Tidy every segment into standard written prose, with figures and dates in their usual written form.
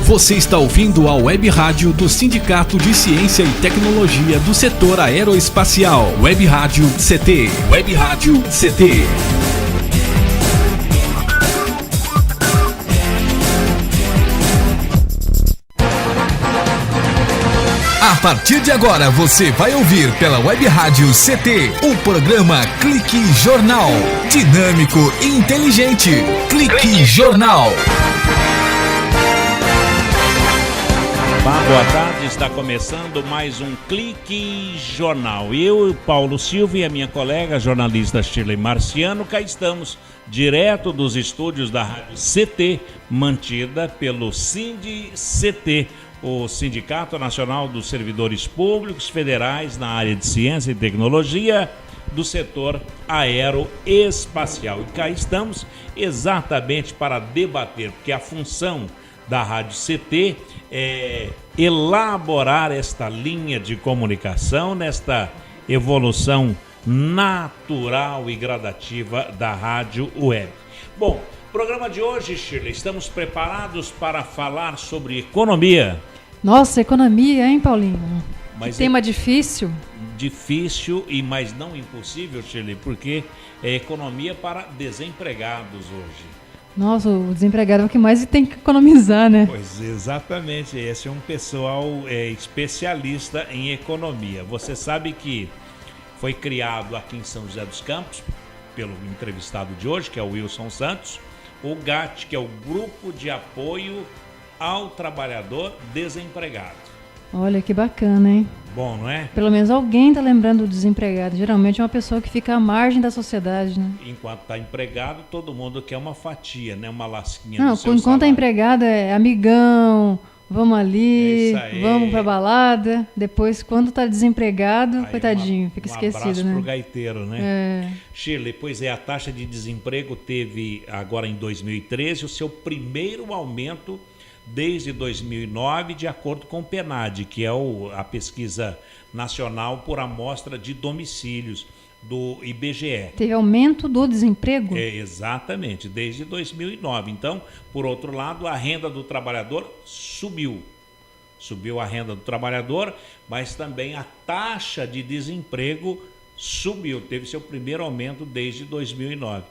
Você está ouvindo a Web Rádio do Sindicato de Ciência e Tecnologia do Setor Aeroespacial. Web Rádio CT. Web Rádio CT. A partir de agora você vai ouvir pela Web Rádio CT o programa Clique Jornal. Dinâmico e inteligente. Clique Jornal. Boa tarde, está começando mais um Clique Jornal. Eu, Paulo Silva e a minha colega jornalista Shirley Marciano, cá estamos direto dos estúdios da Rádio CT, mantida pelo SINDI-CT, o Sindicato Nacional dos Servidores Públicos Federais na área de Ciência e Tecnologia do setor aeroespacial. E cá estamos exatamente para debater, porque a função da Rádio CT é elaborar esta linha de comunicação nesta evolução natural e gradativa da Rádio Web. Bom, programa de hoje, Shirley, estamos preparados para falar sobre economia. Nossa, economia, hein, Paulinho? Mas que tema difícil. Difícil, mas não impossível, Shirley, porque é economia para desempregados hoje. Nossa, o desempregado é o que mais tem que economizar, né? Pois, exatamente. Esse é um pessoal especialista em economia. Você sabe que foi criado aqui em São José dos Campos, pelo entrevistado de hoje, que é o Wilson Santos, o GAT, que é o Grupo de Apoio ao Trabalhador Desempregado. Olha que bacana, hein? Bom, não é? Pelo menos alguém está lembrando do desempregado. Geralmente é uma pessoa que fica à margem da sociedade, né? Enquanto está empregado, todo mundo quer uma fatia, né? Uma lasquinha Não, do seu enquanto salário. é empregado é amigão, vamos ali, vamos pra balada. Depois, quando tá desempregado, Aí, coitadinho, fica esquecido, abraço né? pro gaiteiro, né? É. Shirley, pois é, a taxa de desemprego teve agora em 2013 o seu primeiro aumento desde 2009, de acordo com o PNAD, que é a pesquisa nacional por amostra de domicílios do IBGE. Teve aumento do desemprego? Exatamente, desde 2009. Então, por outro lado, a renda do trabalhador subiu. Subiu a renda do trabalhador, mas também a taxa de desemprego subiu. Teve seu primeiro aumento desde 2009.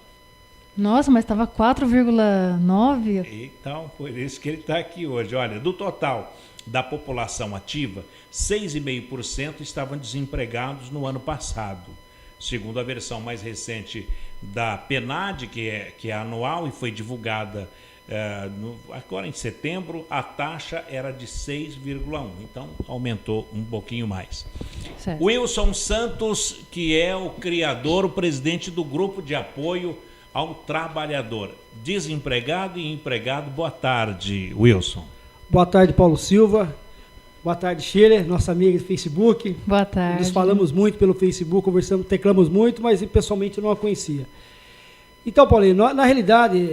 Nossa, mas estava 4,9%. Então, por isso que ele está aqui hoje. Olha, do total da população ativa, 6,5% estavam desempregados no ano passado. Segundo a versão mais recente da PNAD, que é anual e foi divulgada agora em setembro, a taxa era de 6,1%. Então, aumentou um pouquinho mais. Certo. Wilson Santos, que é o criador, o presidente do Grupo de Apoio ao Trabalhador Desempregado e Empregado. Boa tarde, Wilson. Boa tarde, Paulo Silva. Boa tarde, Shirley, nossa amiga do Facebook. Boa tarde. Nos falamos muito pelo Facebook, conversamos, teclamos muito, mas pessoalmente eu não a conhecia. Então, Paulinho, na realidade,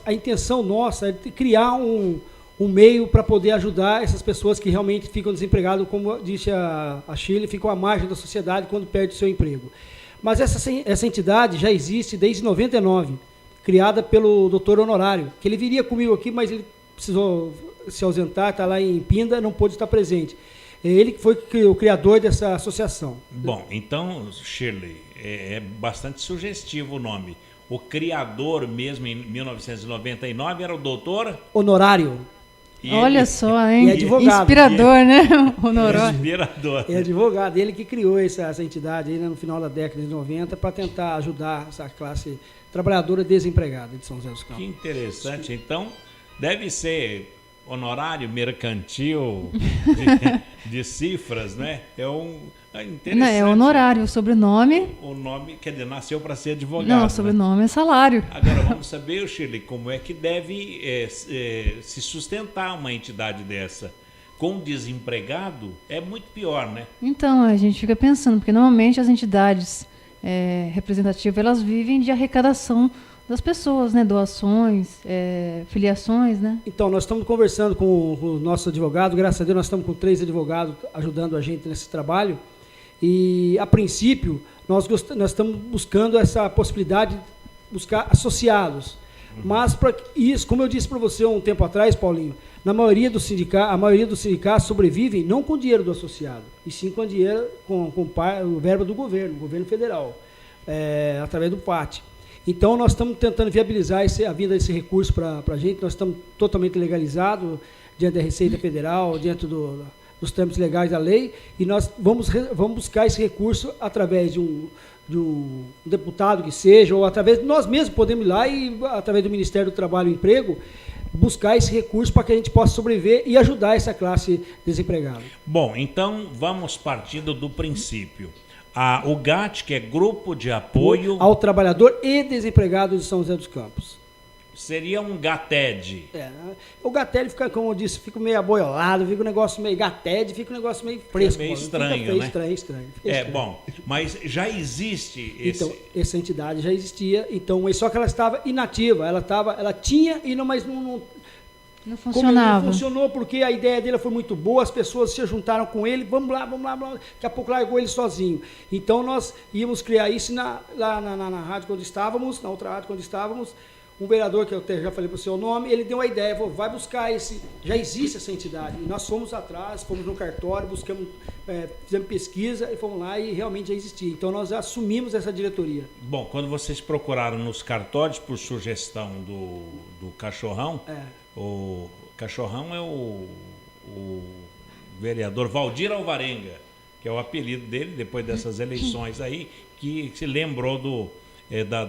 a intenção nossa é de criar um meio para poder ajudar essas pessoas que realmente ficam desempregadas, como disse a Shirley, ficam à margem da sociedade quando perde o seu emprego. Mas essa entidade já existe desde 99, criada pelo doutor Honorário, que ele viria comigo aqui, mas ele precisou se ausentar, está lá em Pinda, não pôde estar presente. Ele que foi o criador dessa associação. Bom, então, Shirley, é bastante sugestivo o nome. O criador mesmo, em 1999, era o doutor Honorário. Olha só, hein? E advogado. Inspirador, né? Honorário. Inspirador. É advogado. Ele que criou essa entidade aí, né, no final da década de 90 para tentar ajudar essa classe trabalhadora desempregada de São José dos Campos. Que interessante. Então, deve ser honorário mercantil de cifras, né? Interessante. Não, é honorário, o sobrenome. O nome, quer dizer, nasceu para ser advogado. Não, o sobrenome é salário. Agora vamos saber, Shirley, como é que deve se sustentar uma entidade dessa. Com desempregado é muito pior, né? Então, a gente fica pensando, porque normalmente as entidades representativas, elas vivem de arrecadação das pessoas, né? Doações, filiações, né? Então, nós estamos conversando com o nosso advogado, graças a Deus nós estamos com 3 advogados ajudando a gente nesse trabalho. E, a princípio, nós estamos buscando essa possibilidade de buscar associados. Mas para isso, como eu disse para você um tempo atrás, Paulinho, a maioria dos sindicatos sobrevivem não com dinheiro do associado, e sim com dinheiro, com o verba do governo federal, através do PAT. Então, nós estamos tentando viabilizar a vinda desse recurso para a gente. Nós estamos totalmente legalizados diante da Receita Federal, diante dos trâmites legais da lei, e nós vamos buscar esse recurso através de um deputado que seja, ou através de nós mesmos podemos ir lá e, através do Ministério do Trabalho e Emprego, buscar esse recurso para que a gente possa sobreviver e ajudar essa classe desempregada. Bom, então vamos partindo do princípio. O GAT, que é Grupo de Apoio ao Trabalhador e Desempregado de São José dos Campos. Seria um GATED. O GATED fica, como eu disse, fica meio aboiolado, fica um negócio meio GATED, fica um negócio meio fresco. Meio estranho, né? Estranho. Bom, mas já existe esse... Então, essa entidade já existia, então, só que ela estava inativa, ela tinha, mas não funcionava. Não funcionou porque a ideia dele foi muito boa, as pessoas se juntaram com ele, vamos lá, daqui a pouco largou ele sozinho. Então nós íamos criar isso lá na rádio quando estávamos, na outra rádio quando estávamos, um vereador, que eu já falei para o seu nome, ele deu a ideia, vai buscar já existe essa entidade, e nós fomos atrás, fomos no cartório, buscamos, fizemos pesquisa, e fomos lá e realmente já existia. Então nós assumimos essa diretoria. Bom, quando vocês procuraram nos cartórios por sugestão do Cachorrão, o Cachorrão é o vereador Valdir Alvarenga, que é o apelido dele, depois dessas eleições aí, que se lembrou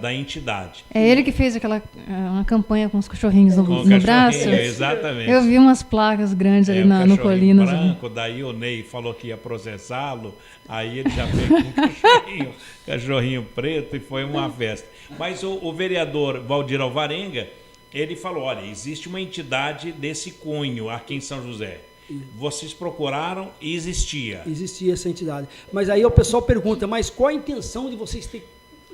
da entidade. É ele que fez uma campanha com os cachorrinhos no braço? Exatamente. Eu vi umas placas grandes ali no Colinas. Branco, daí o Ney falou que ia processá-lo, aí ele já veio com um cachorrinho preto e foi uma festa. Mas o vereador Valdir Alvarenga, ele falou, olha, existe uma entidade desse cunho aqui em São José. Vocês procuraram e existia. Existia essa entidade. Mas aí o pessoal pergunta, mas qual a intenção de vocês terem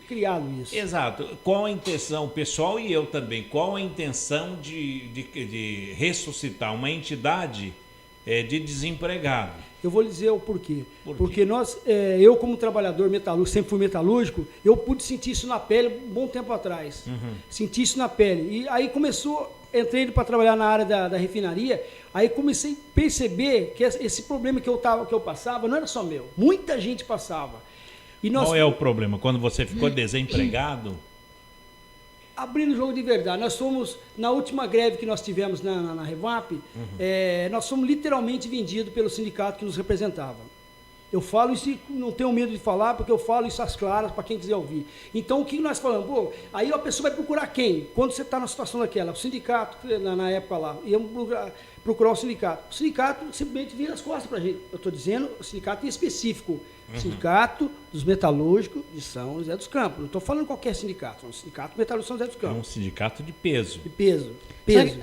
criado isso? Exato. Qual a intenção, o pessoal e eu também, qual a intenção de ressuscitar uma entidade de desempregado? Eu vou lhe dizer o porquê. Porque eu como trabalhador metalúrgico, sempre fui metalúrgico, eu pude sentir isso na pele um bom tempo atrás. Senti isso na pele. E aí entrei para trabalhar na área da refinaria, aí comecei a perceber que esse problema que eu passava não era só meu. Muita gente passava. Qual é o problema? Quando você ficou desempregado? Abrindo o jogo de verdade, nós fomos, na última greve que nós tivemos na Revap, nós fomos literalmente vendidos pelo sindicato que nos representava. Eu falo isso e não tenho medo de falar, porque eu falo isso às claras para quem quiser ouvir. Então, o que nós falamos? Aí a pessoa vai procurar quem? Quando você está na situação daquela? O sindicato, na época lá, íamos procurar o sindicato. O sindicato simplesmente vira as costas para a gente. Eu estou dizendo o sindicato em específico. Sindicato dos Metalúrgicos de São José dos Campos. Não estou falando qualquer sindicato. É um sindicato metalúrgico de São José dos Campos. É um sindicato de peso. De peso.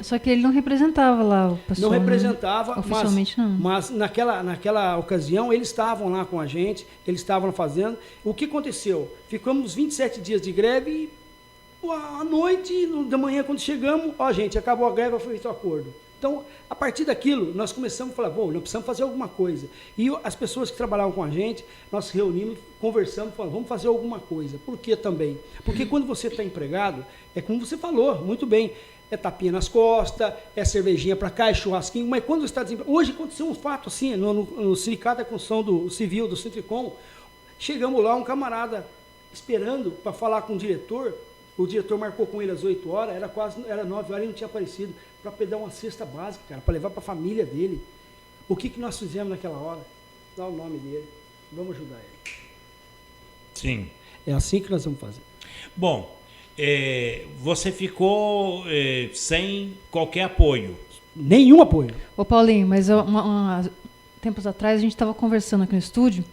Só que ele não representava lá o pessoal. Não representava, oficialmente não. Mas naquela ocasião eles estavam lá com a gente, eles estavam fazendo. O que aconteceu? Ficamos 27 dias de greve e à noite, da manhã, quando chegamos, gente, acabou a greve, foi feito o acordo. Então, a partir daquilo, nós começamos a falar, nós precisamos fazer alguma coisa. E as pessoas que trabalhavam com a gente, nós reunimos, conversamos, falamos, vamos fazer alguma coisa. Por que também? Porque quando você está empregado, é como você falou, muito bem, é tapinha nas costas, é cervejinha para cá, é churrasquinho, mas quando você está desempregado... Hoje aconteceu um fato assim, no Sindicato da Construção Civil, do Sintricom, chegamos lá, um camarada esperando para falar com o diretor marcou com ele às 8 horas, era 9 horas e não tinha aparecido, para pegar uma cesta básica, cara, para levar para a família dele. O que nós fizemos naquela hora? Dá o nome dele, vamos ajudar ele. Sim. É assim que nós vamos fazer. Bom, você ficou sem qualquer apoio? Nenhum apoio. Ô Paulinho, mas tempos atrás a gente estava conversando aqui no estúdio,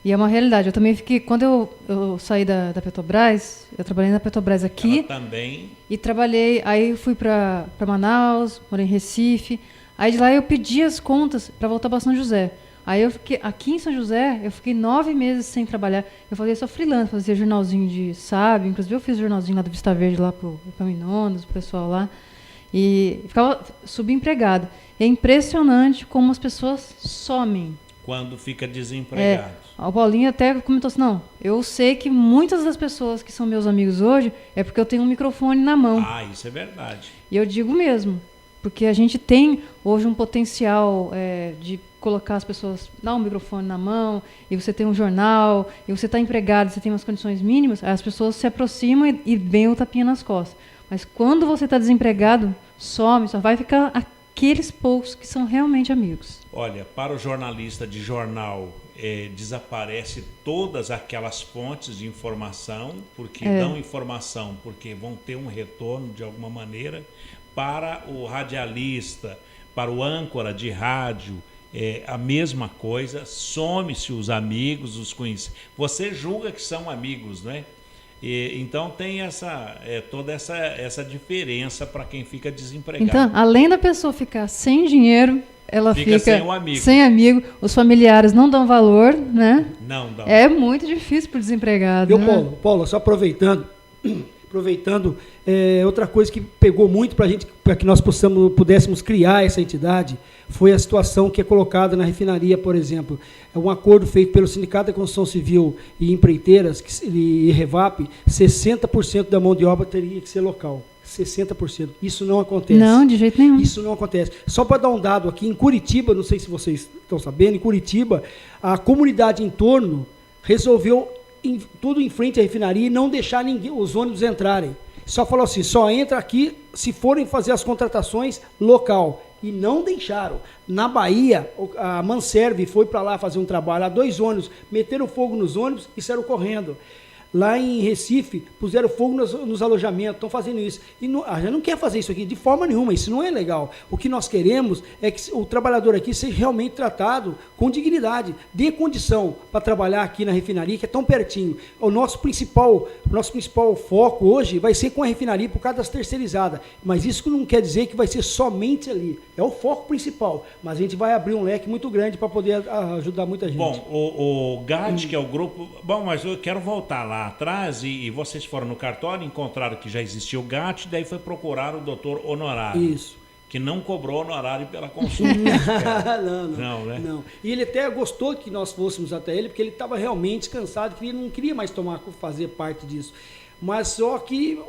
e é uma realidade. Eu também fiquei, quando eu saí da Petrobras, eu trabalhei na Petrobras aqui. Ela também. E trabalhei, aí fui para Manaus, morei em Recife. Aí de lá eu pedi as contas para voltar para São José. Aí eu fiquei, aqui em São José, eu fiquei 9 meses sem trabalhar. Eu fazia só freelance, fazia jornalzinho de sábio. Inclusive eu fiz jornalzinho lá do Vista Verde, lá pro Caminonas, pro pessoal lá. E ficava subempregado. É impressionante como as pessoas somem. quando fica desempregado. O Paulinho até comentou assim, não, eu sei que muitas das pessoas que são meus amigos hoje é porque eu tenho um microfone na mão. Ah, isso é verdade. E eu digo mesmo, porque a gente tem hoje um potencial de colocar as pessoas, dar um microfone na mão, e você tem um jornal, e você está empregado, você tem umas condições mínimas, as pessoas se aproximam e vem o tapinha nas costas. Mas quando você está desempregado, some, só vai ficar aqueles poucos que são realmente amigos. Olha, para o jornalista de jornal, desaparece todas aquelas fontes de informação, porque dão informação, porque vão ter um retorno de alguma maneira. Para o radialista, para o âncora de rádio, a mesma coisa, some-se os amigos, os conhecidos. Você julga que são amigos, né? Então tem toda essa diferença para quem fica desempregado. Então, além da pessoa ficar sem dinheiro, ela fica sem um amigo. Sem amigo, os familiares não dão valor, né? Não dão. É muito difícil para o desempregado. Né? Paulo, só aproveitando, outra coisa que pegou muito para a gente, para que nós pudéssemos criar essa entidade, foi a situação que é colocada na refinaria, por exemplo. É um acordo feito pelo Sindicato da Construção Civil e Empreiteiras, e Revap, 60% da mão de obra teria que ser local. 60%. Isso não acontece. Não, de jeito nenhum. Isso não acontece. Só para dar um dado aqui, em Curitiba, não sei se vocês estão sabendo, em Curitiba, a comunidade em torno resolveu tudo em frente à refinaria e não deixar os ônibus entrarem. Só falou assim, só entra aqui se forem fazer as contratações local. E não deixaram. Na Bahia, a Manserve foi para lá fazer um trabalho, 2 ônibus, meteram fogo nos ônibus e saíram correndo. Lá em Recife, puseram fogo nos alojamentos, estão fazendo isso. E a gente não quer fazer isso aqui de forma nenhuma, isso não é legal. O que nós queremos é que o trabalhador aqui seja realmente tratado com dignidade, dê condição para trabalhar aqui na refinaria, que é tão pertinho. O nosso principal foco hoje vai ser com a refinaria por causa das terceirizadas. Mas isso não quer dizer que vai ser somente ali. É o foco principal. Mas a gente vai abrir um leque muito grande para poder ajudar muita gente. Bom, o GAT, que é o grupo... Bom, mas eu quero voltar lá atrás e vocês foram no cartório, encontraram que já existia o GAT, daí foi procurar o doutor Honorário. Isso. Que não cobrou honorário pela consulta. Não, né? Não. E ele até gostou que nós fôssemos até ele, porque ele estava realmente cansado, que ele não queria mais fazer parte disso. Mas só que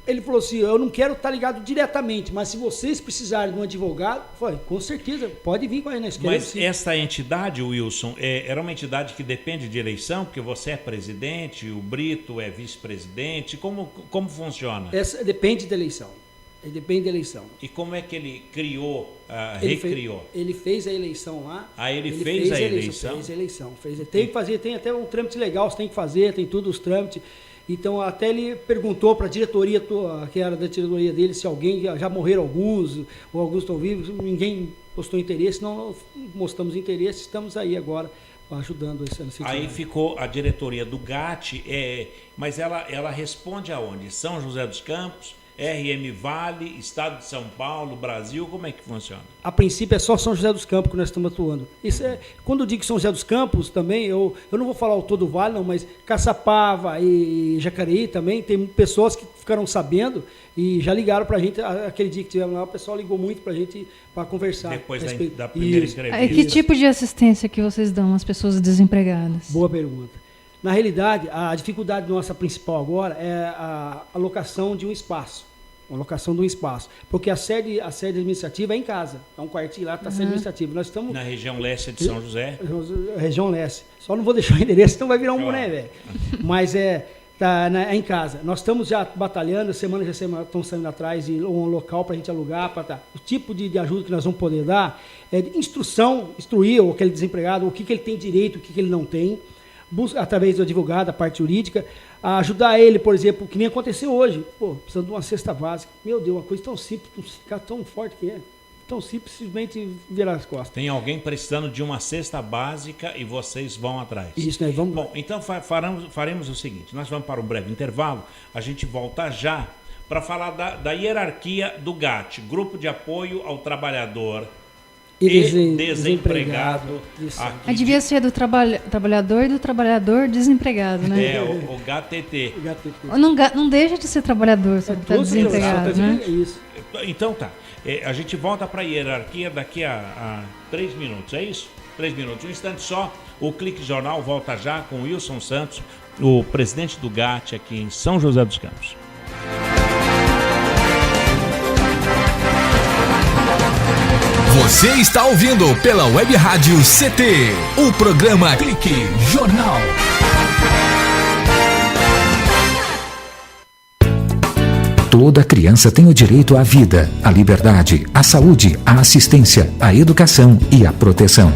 ele falou assim, eu não quero estar ligado diretamente, mas se vocês precisarem de um advogado, foi, com certeza, pode vir com a gente. Mas essa entidade, Wilson, era uma entidade que depende de eleição, porque você é presidente, o Brito é vice-presidente, como refunciona? Depende da eleição. Ele depende da eleição. E como é que ele criou, recriou? Ele fez a eleição lá. Ah, ele fez a eleição? Fez a eleição. Tem que fazer, tem até um trâmite legal, você tem que fazer, tem todos os trâmites. Então, até ele perguntou para a diretoria, que era da diretoria dele, se alguém, já morreram alguns, ou alguns estão vivos, ninguém postou interesse, não mostramos interesse, estamos aí agora ajudando esse ano. Aí ficou a diretoria do GAT, mas ela responde aonde? São José dos Campos, RM Vale, Estado de São Paulo, Brasil, como é que funciona? A princípio é só São José dos Campos que nós estamos atuando. Quando eu digo São José dos Campos também, eu não vou falar o todo o Vale, não, mas Caçapava e Jacareí também, tem pessoas que ficaram sabendo e já ligaram para a gente, aquele dia que tivemos lá, o pessoal ligou muito para a gente para conversar. Depois da primeira entrevista. Que tipo de assistência que vocês dão às pessoas desempregadas? Boa pergunta. Na realidade, a dificuldade nossa principal agora é a alocação de um espaço. Uma locação de um espaço. Porque a sede administrativa é em casa. É um quartinho lá que está a sede administrativa. Nós estamos na região leste de São José. Região leste. Só não vou deixar o endereço, senão vai virar um boné, velho. Mas é em casa. Nós estamos já batalhando, semana estamos saindo atrás de um local para a gente alugar. O tipo de ajuda que nós vamos poder dar é de instruir aquele desempregado, o que ele tem direito, o que ele não tem. Através do advogado, a parte jurídica, a ajudar ele, por exemplo, que nem aconteceu hoje, precisando de uma cesta básica. Meu Deus, uma coisa tão simples, tão forte que é. Tão simples, simplesmente virar as costas. Tem alguém precisando de uma cesta básica e vocês vão atrás. Isso, né? Vamos. Bom, então faremos o seguinte, nós vamos para um breve intervalo, a gente volta já para falar da hierarquia do GAT, Grupo de Apoio ao Trabalhador e desempregado. Devia ser do trabalhador e do trabalhador desempregado, né? O GATT. Não deixa de ser trabalhador, só que está desempregado, né? Isso. Então tá. A gente volta para a hierarquia daqui a 3 minutos, é isso? 3 minutos. Um instante só, o Clique Jornal volta já com o Wilson Santos, o presidente do GAT aqui em São José dos Campos. Você está ouvindo pela Web Rádio CT, o programa Clique Jornal. Toda criança tem o direito à vida, à liberdade, à saúde, à assistência, à educação e à proteção.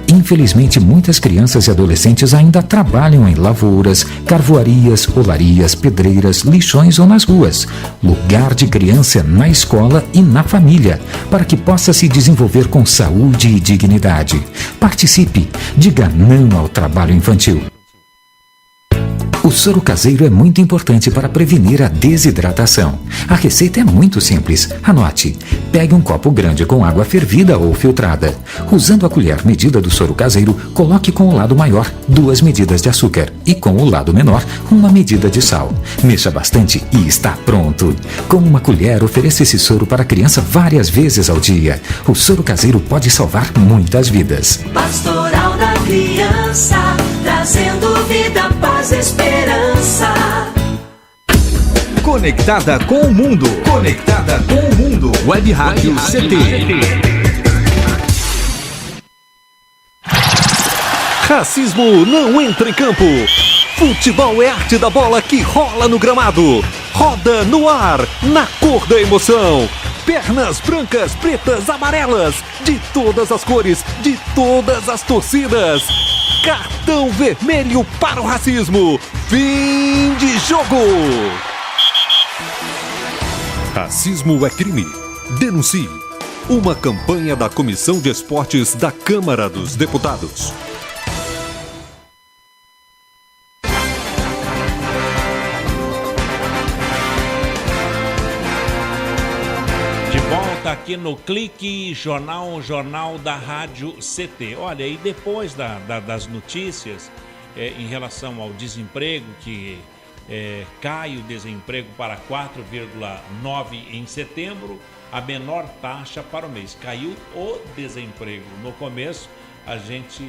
Infelizmente, muitas crianças e adolescentes ainda trabalham em lavouras, carvoarias, olarias, pedreiras, lixões ou nas ruas. Lugar de criança é na escola e na família, para que possa se desenvolver com saúde e dignidade. Participe, diga não ao trabalho infantil. O soro caseiro é muito importante para prevenir a desidratação. A receita é muito simples. Anote. Pegue um copo grande com água fervida ou filtrada. Usando a colher medida do soro caseiro, coloque com o lado maior 2 medidas de açúcar e com o lado menor 1 medida de sal. Mexa bastante e está pronto. Com uma colher, ofereça esse soro para a criança várias vezes ao dia. O soro caseiro pode salvar muitas vidas. Pastoral da Criança, trazendo vida, paz, esperança. Conectada com o mundo. Conectada com o mundo. Web Rádio CT. Racismo não entra em campo. Futebol é arte da bola que rola no gramado. Roda no ar, na cor da emoção. Pernas brancas, pretas, amarelas, de todas as cores, de todas as torcidas. Cartão vermelho para o racismo. Fim de jogo. Racismo é crime. Denuncie. Uma campanha da Comissão de Esportes da Câmara dos Deputados. Aqui no Clique Jornal, Jornal da Rádio CT. Olha, e depois das notícias em relação ao desemprego, que cai o desemprego para 4,9% em setembro, a menor taxa para o mês. Caiu o desemprego. No começo, a gente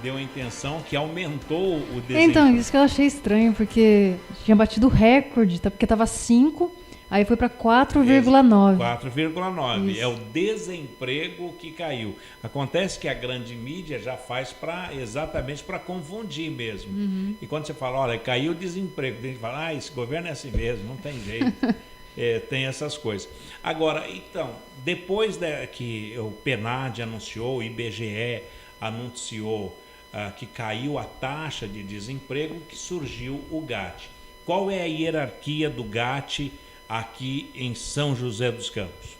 deu a intenção que aumentou o desemprego. Então, isso que eu achei estranho, porque tinha batido recorde, porque estava 5%. Aí foi para 4,9%. 4,9%. É o desemprego que caiu. Acontece que a grande mídia já faz exatamente para confundir mesmo. Uhum. E quando você fala, olha, caiu o desemprego, tem gente fala, esse governo é assim mesmo, não tem jeito. Tem essas coisas. Agora, então, depois que o PNAD anunciou, o IBGE anunciou que caiu a taxa de desemprego, que surgiu o GAT. Qual é a hierarquia do GAT aqui em São José dos Campos?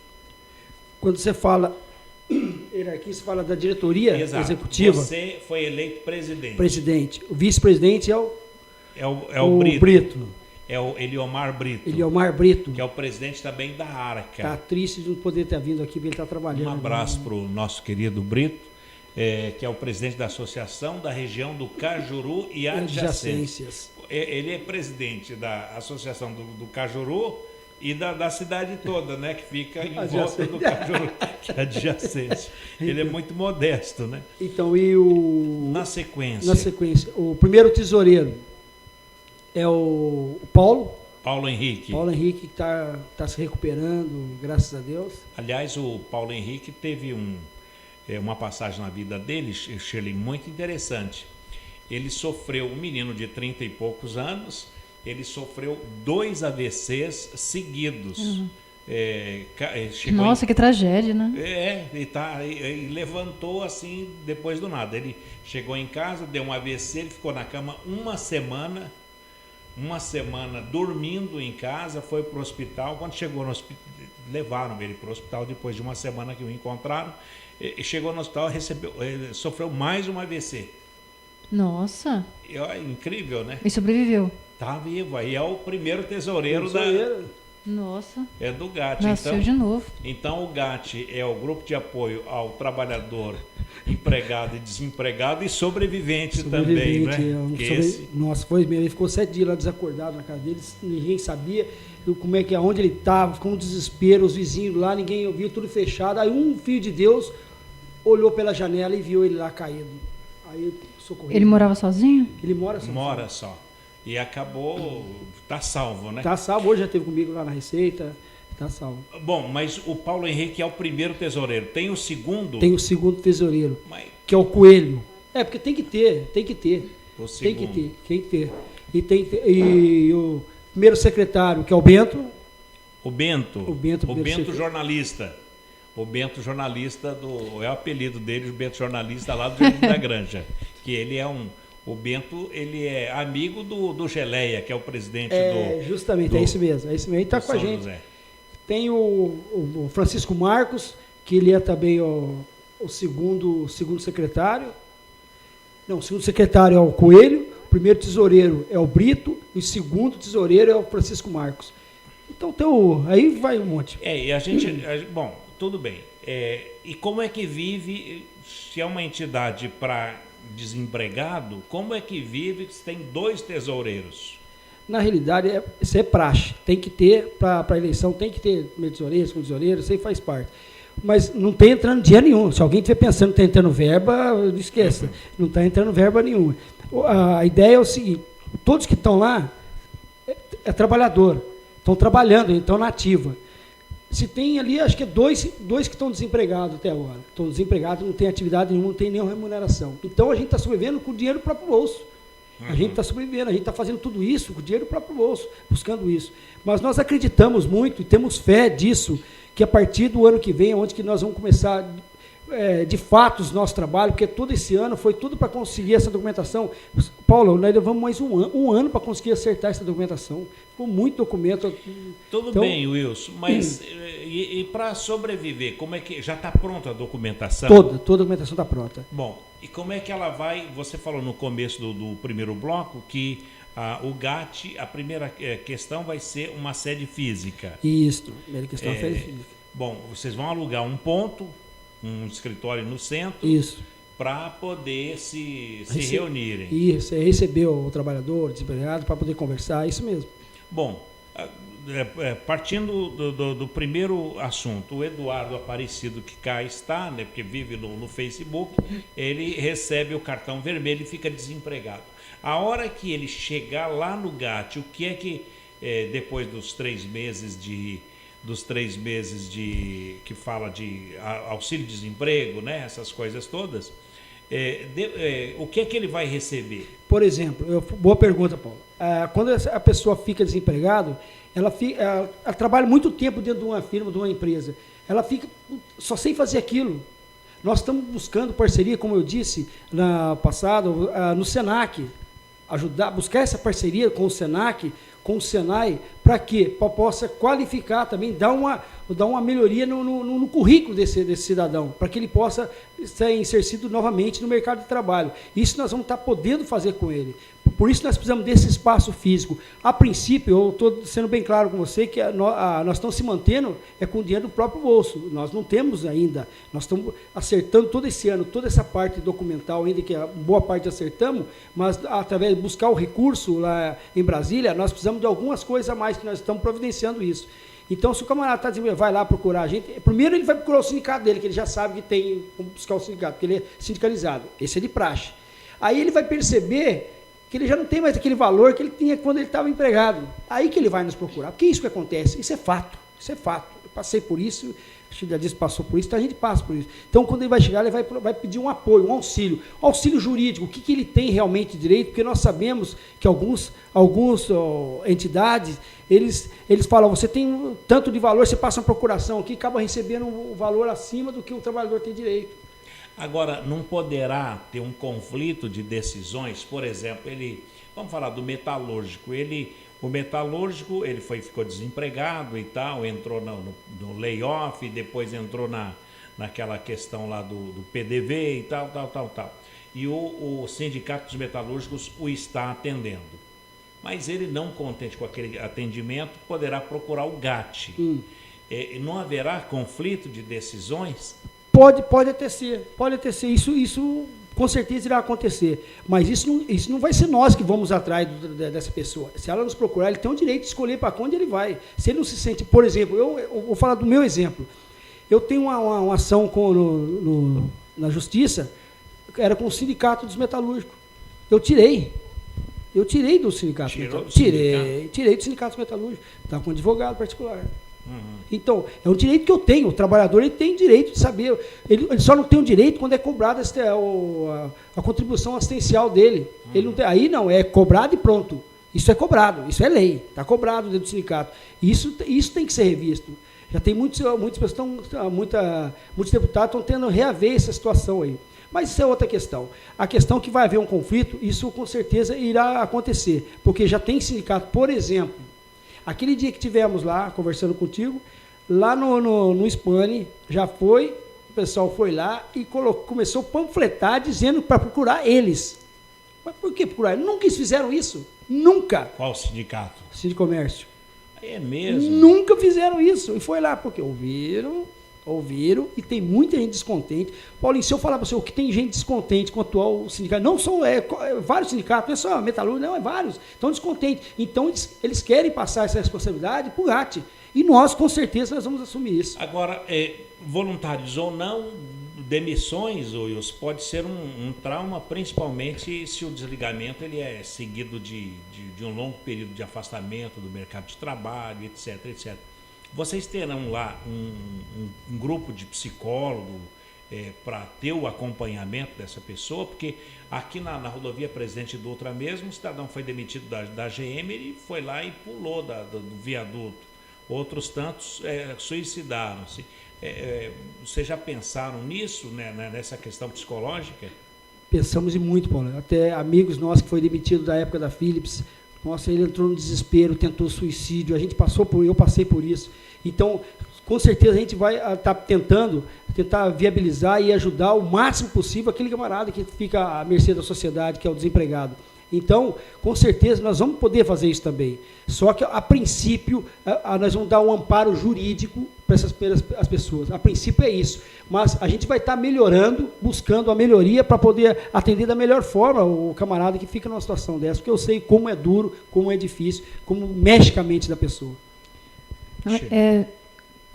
Quando você fala hierarquia, você fala da diretoria executiva. Você foi eleito presidente. Presidente. O vice-presidente é o Brito. É o Eliomar Brito. Eliomar Brito. Que é o presidente também da ARCA. Está triste de não poder ter vindo aqui, porque ele está trabalhando. Um abraço para o nosso querido Brito, que é o presidente da Associação da Região do Cajuru e Adjacências. Ele é presidente da Associação do Cajuru e da cidade toda, né? Que fica em volta do Cajuru, que é adjacente. Ele é muito modesto, né? Então, Na sequência. O primeiro tesoureiro é o Paulo Henrique. Paulo Henrique, que está se recuperando, graças a Deus. Aliás, o Paulo Henrique teve uma passagem na vida dele, Shirley, muito interessante. Ele sofreu, um menino de 30 e poucos anos, ele sofreu 2 AVCs seguidos. Uhum. Nossa, que tragédia, né? Ele levantou assim, depois do nada. Ele chegou em casa, deu um AVC, ele ficou na cama uma semana dormindo em casa, foi para o hospital. Quando chegou no hospital, levaram ele para o hospital depois de uma semana que o encontraram. Chegou no hospital, sofreu mais um AVC. Nossa. É incrível, né? E sobreviveu. Tá vivo. Aí é o primeiro tesoureiro Nossa. É do GAT. Nasceu de novo. Então o GAT é o grupo de apoio ao trabalhador, empregado e desempregado e sobrevivente também, né? Nossa, foi mesmo. Ele ficou 7 dias lá desacordado na casa dele, ninguém sabia onde ele estava, ficou um desespero, os vizinhos lá, ninguém ouviu, tudo fechado. Aí um filho de Deus olhou pela janela e viu ele lá caído. Aí eu socorri. Ele morava sozinho? Ele mora sozinho. Mora só. E acabou, tá salvo, né? Tá salvo, hoje já esteve comigo lá na Receita, tá salvo. Bom, mas o Paulo Henrique é o primeiro tesoureiro. Tem o segundo? Tem o segundo tesoureiro, Mas que é o Coelho. Porque tem que ter. o Tem que segundo. ter. E o primeiro secretário, que é o Bento. O Bento. O Bento jornalista. O Bento jornalista é o apelido dele, o Bento jornalista lá do Jardim da Granja. Que ele é o Bento, ele é amigo do Geleia, que é o presidente Justamente, é isso mesmo. Ele está com a gente. José. Tem o Francisco Marcos, que ele é também o segundo secretário. Não, o segundo secretário é o Coelho, o primeiro tesoureiro é o Brito, e o segundo tesoureiro é o Francisco Marcos. Então aí vai um monte. E bom, tudo bem. E como é que vive, se é uma entidade para desempregado, como é que vive se tem 2 tesoureiros? Na realidade, isso é praxe. Tem que ter, para a eleição, tem que ter meio tesoureiro, segundo tesoureiro, isso aí faz parte. Mas não tem entrando dinheiro nenhum. Se alguém estiver pensando que está entrando verba, não esqueça. Não está entrando verba nenhuma. A ideia é o seguinte, todos que estão lá é trabalhador, estão trabalhando, estão na ativa. Se tem ali, acho que é dois que estão desempregados até agora. Estão desempregados, não tem atividade nenhuma, não tem nenhuma remuneração. Então a gente está sobrevivendo com o dinheiro do próprio bolso. A gente está sobrevivendo, a gente está fazendo tudo isso com o dinheiro do próprio bolso, buscando isso. Mas nós acreditamos muito e temos fé disso, que a partir do ano que vem é onde que nós vamos começar de fato o nosso trabalho, porque todo esse ano foi tudo para conseguir essa documentação. Paulo, nós levamos mais um ano para conseguir acertar essa documentação. Ficou muito documento. Tudo então, bem, Wilson, mas e para sobreviver, como é que já está pronta a documentação? Toda a documentação está pronta. Bom, e como é que ela vai? Você falou no começo do primeiro bloco que o GAT, a primeira questão vai ser uma sede física. Isso, a primeira questão é a sede física. Bom, vocês vão alugar um ponto, um escritório no centro. Isso. Para poder se reunirem. Isso, receber o trabalhador, o desempregado, para poder conversar, isso mesmo. Bom, partindo do primeiro assunto, o Eduardo Aparecido, que cá está, né, porque vive no Facebook, ele recebe o cartão vermelho e fica desempregado. A hora que ele chegar lá no GAT, o que é que, depois dos 3 meses que fala de auxílio-desemprego, né, essas coisas todas, o que é que ele vai receber? Por exemplo, boa pergunta, Paulo. Quando a pessoa fica desempregada, ela trabalha muito tempo dentro de uma firma, de uma empresa. Ela fica só sem fazer aquilo. Nós estamos buscando parceria, como eu disse na passada, no Senac, buscar essa parceria com o Senac, com o Senai, para quê? Para possa qualificar também, dar uma melhoria no currículo desse cidadão, para que ele possa ser inserido novamente no mercado de trabalho. Isso nós vamos estar podendo fazer com ele. Por isso nós precisamos desse espaço físico. A princípio, eu estou sendo bem claro com você que nós estamos se mantendo com o dinheiro do próprio bolso. Nós não temos ainda. Nós estamos acertando todo esse ano, toda essa parte documental ainda, que a boa parte acertamos, mas através de buscar o recurso lá em Brasília, nós precisamos de algumas coisas a mais que nós estamos providenciando isso. Então, se o camarada está dizendo, vai lá procurar a gente, primeiro ele vai procurar o sindicato dele, que ele já sabe que tem como buscar o sindicato, porque ele é sindicalizado. Esse é de praxe. Aí ele vai perceber que ele já não tem mais aquele valor que ele tinha quando ele estava empregado. Aí que ele vai nos procurar. Porque é isso que acontece. Isso é fato. Isso é fato. Eu passei por isso, o já disse passou por isso, então a gente passa por isso. Então, quando ele vai chegar, ele vai pedir um apoio, um auxílio. Auxílio jurídico, o que ele tem realmente de direito, porque nós sabemos que alguns entidades, eles falam, você tem tanto de valor, você passa uma procuração aqui, acaba recebendo um valor acima do que o trabalhador tem direito. Agora, não poderá ter um conflito de decisões? Por exemplo, vamos falar do metalúrgico, o metalúrgico ficou desempregado e tal, entrou no layoff, depois entrou naquela questão lá do PDV e tal. E o sindicato dos metalúrgicos o está atendendo. Mas ele, não contente com aquele atendimento, poderá procurar o GAT. Não haverá conflito de decisões? Pode até ser, isso com certeza irá acontecer, mas isso não vai ser nós que vamos atrás dessa pessoa. Se ela nos procurar, ele tem o direito de escolher para onde ele vai. Se ele não se sente, por exemplo, eu vou falar do meu exemplo. Eu tenho uma ação na justiça, era com o sindicato dos metalúrgicos. Eu tirei do sindicato. Tirou do Tirei do sindicato metalúrgico. Estava com um advogado particular. Então, é um direito que eu tenho. O trabalhador ele tem direito de saber. Ele só não tem o direito quando é cobrada a contribuição assistencial dele. Ele não tem, aí não, é cobrado e pronto. Isso é cobrado, isso é lei. Está cobrado dentro do sindicato. Isso tem que ser revisto. Já tem muitos deputados estão tendo reaver essa situação aí. Mas isso é outra questão. A questão que vai haver um conflito, isso com certeza irá acontecer. Porque já tem sindicato, por exemplo, aquele dia que tivemos lá, conversando contigo, lá no SPANI, o pessoal foi lá e começou a panfletar dizendo para procurar eles. Mas por que procurar? Nunca eles fizeram isso. Nunca. Qual sindicato? Sindicomércio. É mesmo? Nunca fizeram isso. E foi lá, porque ouviram, e tem muita gente descontente. Paulinho, se eu falar para você o que tem gente descontente com o atual sindicato, não são vários sindicatos, não é só metalúrgico, não, é vários, estão descontentes. Então, eles querem passar essa responsabilidade para o GAT. E nós, com certeza, nós vamos assumir isso. Agora, voluntários ou não, demissões, Wilson, pode ser um trauma, principalmente se o desligamento ele é seguido de um longo período de afastamento do mercado de trabalho, etc, etc. Vocês terão lá um grupo de psicólogo para ter o acompanhamento dessa pessoa? Porque aqui na rodovia Presidente Dutra mesmo, o cidadão foi demitido da GM, ele foi lá e pulou do viaduto. Outros tantos suicidaram-se. Vocês já pensaram nisso, né, nessa questão psicológica? Pensamos em muito, Paulo. Até amigos nossos que foi demitido da época da Philips, nossa, ele entrou no desespero, tentou suicídio, eu passei por isso. Então, com certeza a gente vai estar tentar viabilizar e ajudar o máximo possível aquele camarada que fica à mercê da sociedade, que é o desempregado. Então, com certeza, nós vamos poder fazer isso também. Só que, a princípio, nós vamos dar um amparo jurídico para as pessoas. A princípio é isso. Mas a gente vai estar melhorando, buscando a melhoria para poder atender da melhor forma o camarada que fica numa situação dessa. Porque eu sei como é duro, como é difícil, como mexe com a mente da pessoa.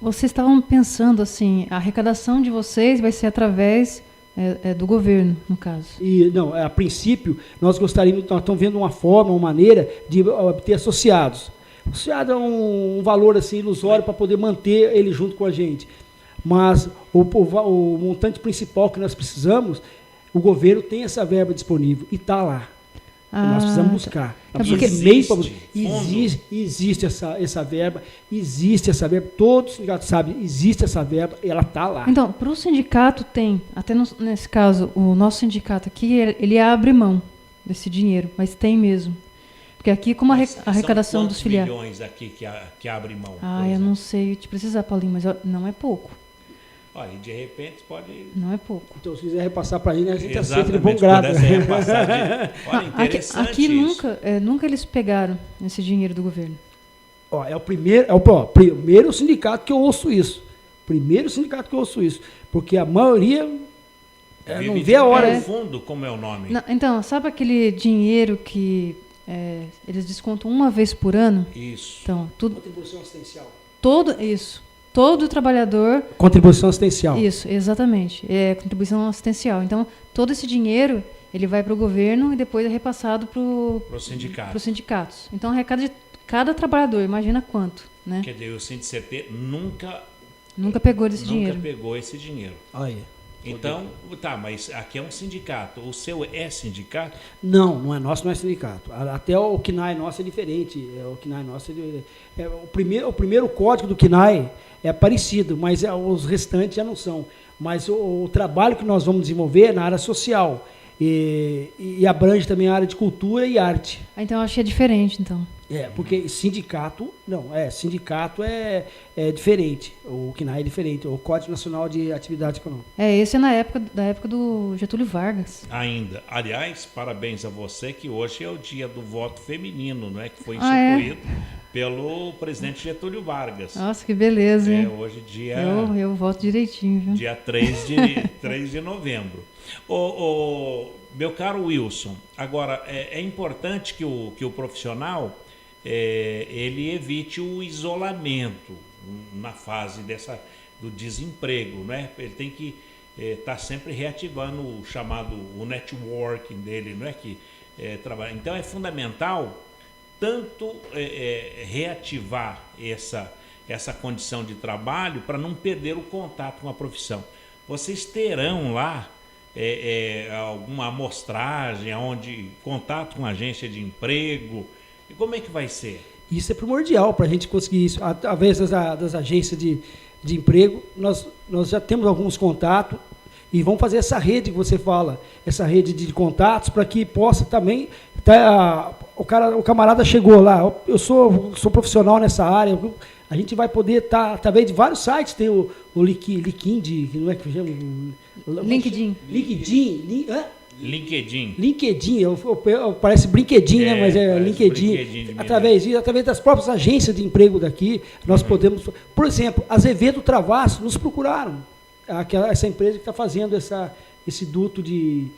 Vocês estavam pensando assim, a arrecadação de vocês vai ser através do governo, no caso. A princípio, nós estamos vendo uma forma, uma maneira de obter associados. Associado é um valor assim, ilusório para poder manter ele junto com a gente. Mas o montante principal que nós precisamos, o governo tem essa verba disponível e está lá. Nós precisamos buscar. Existe essa verba, todos os sindicatos sabem, existe essa verba e ela está lá. Então, para o sindicato tem, até nesse caso, o nosso sindicato aqui, ele abre mão desse dinheiro, mas tem mesmo. Porque aqui, como a arrecadação dos filiados... São milhões aqui que abre mão? Eu não sei te precisar, Paulinho, mas não é pouco. Olha, de repente pode... Não é pouco. Então, se quiser repassar para a gente, a gente aceita de bom grado. Olha, interessante aqui isso. Nunca eles pegaram esse dinheiro do governo. É o primeiro sindicato que eu ouço isso. Porque a maioria não vê a hora. Fundo, como é o nome? Não, então, sabe aquele dinheiro que eles descontam uma vez por ano? Isso. Então, tudo... Contribuição assistencial. Todo trabalhador... Contribuição assistencial. Isso, exatamente. É contribuição assistencial. Então, todo esse dinheiro, ele vai para o governo e depois é repassado para os sindicatos. Então, arrecada de cada trabalhador, imagina quanto, né? Quer dizer, o Sindicp nunca pegou esse dinheiro. Nunca pegou esse dinheiro. Olha. Então, mas aqui é um sindicato. O seu é sindicato? Não é nosso, não é sindicato. Até o CNAE nosso é diferente. O CNAE nosso o primeiro código do CNAE é parecido, mas os restantes já não são. Mas o trabalho que nós vamos desenvolver é na área social e abrange também a área de cultura e arte. Então, eu achei diferente, então. Porque sindicato é diferente. O CNAE é diferente. O Código Nacional de Atividade Econômica. Esse é da época do Getúlio Vargas. Ainda. Aliás, parabéns a você que hoje é o dia do voto feminino, não é? Que foi instituído pelo presidente Getúlio Vargas. Nossa, que beleza, hein? Hoje dia... Eu voto direitinho, viu? Dia 3 de novembro. Meu caro Wilson, agora, é importante que o profissional... ele evite o isolamento na fase do desemprego, né? Ele tem que está sempre reativando o chamado o networking dele, não é que trabalha. Então é fundamental tanto reativar essa condição de trabalho para não perder o contato com a profissão. Vocês terão lá alguma amostragem, onde contato com a agência de emprego, e como é que vai ser? Isso é primordial para a gente conseguir isso. Através das agências de emprego, nós já temos alguns contatos e vamos fazer essa rede que você fala, essa rede de contatos, para que possa também... o camarada chegou lá, eu sou profissional nessa área, a gente vai poder estar, através de vários sites, tem o LinkedIn, não é que chama? LinkedIn. LinkedIn, parece brinquedinho, né? Mas é LinkedIn. Através das próprias agências de emprego daqui, nós podemos... Por exemplo, Azevedo Travasso nos procuraram, essa empresa que está fazendo esse duto de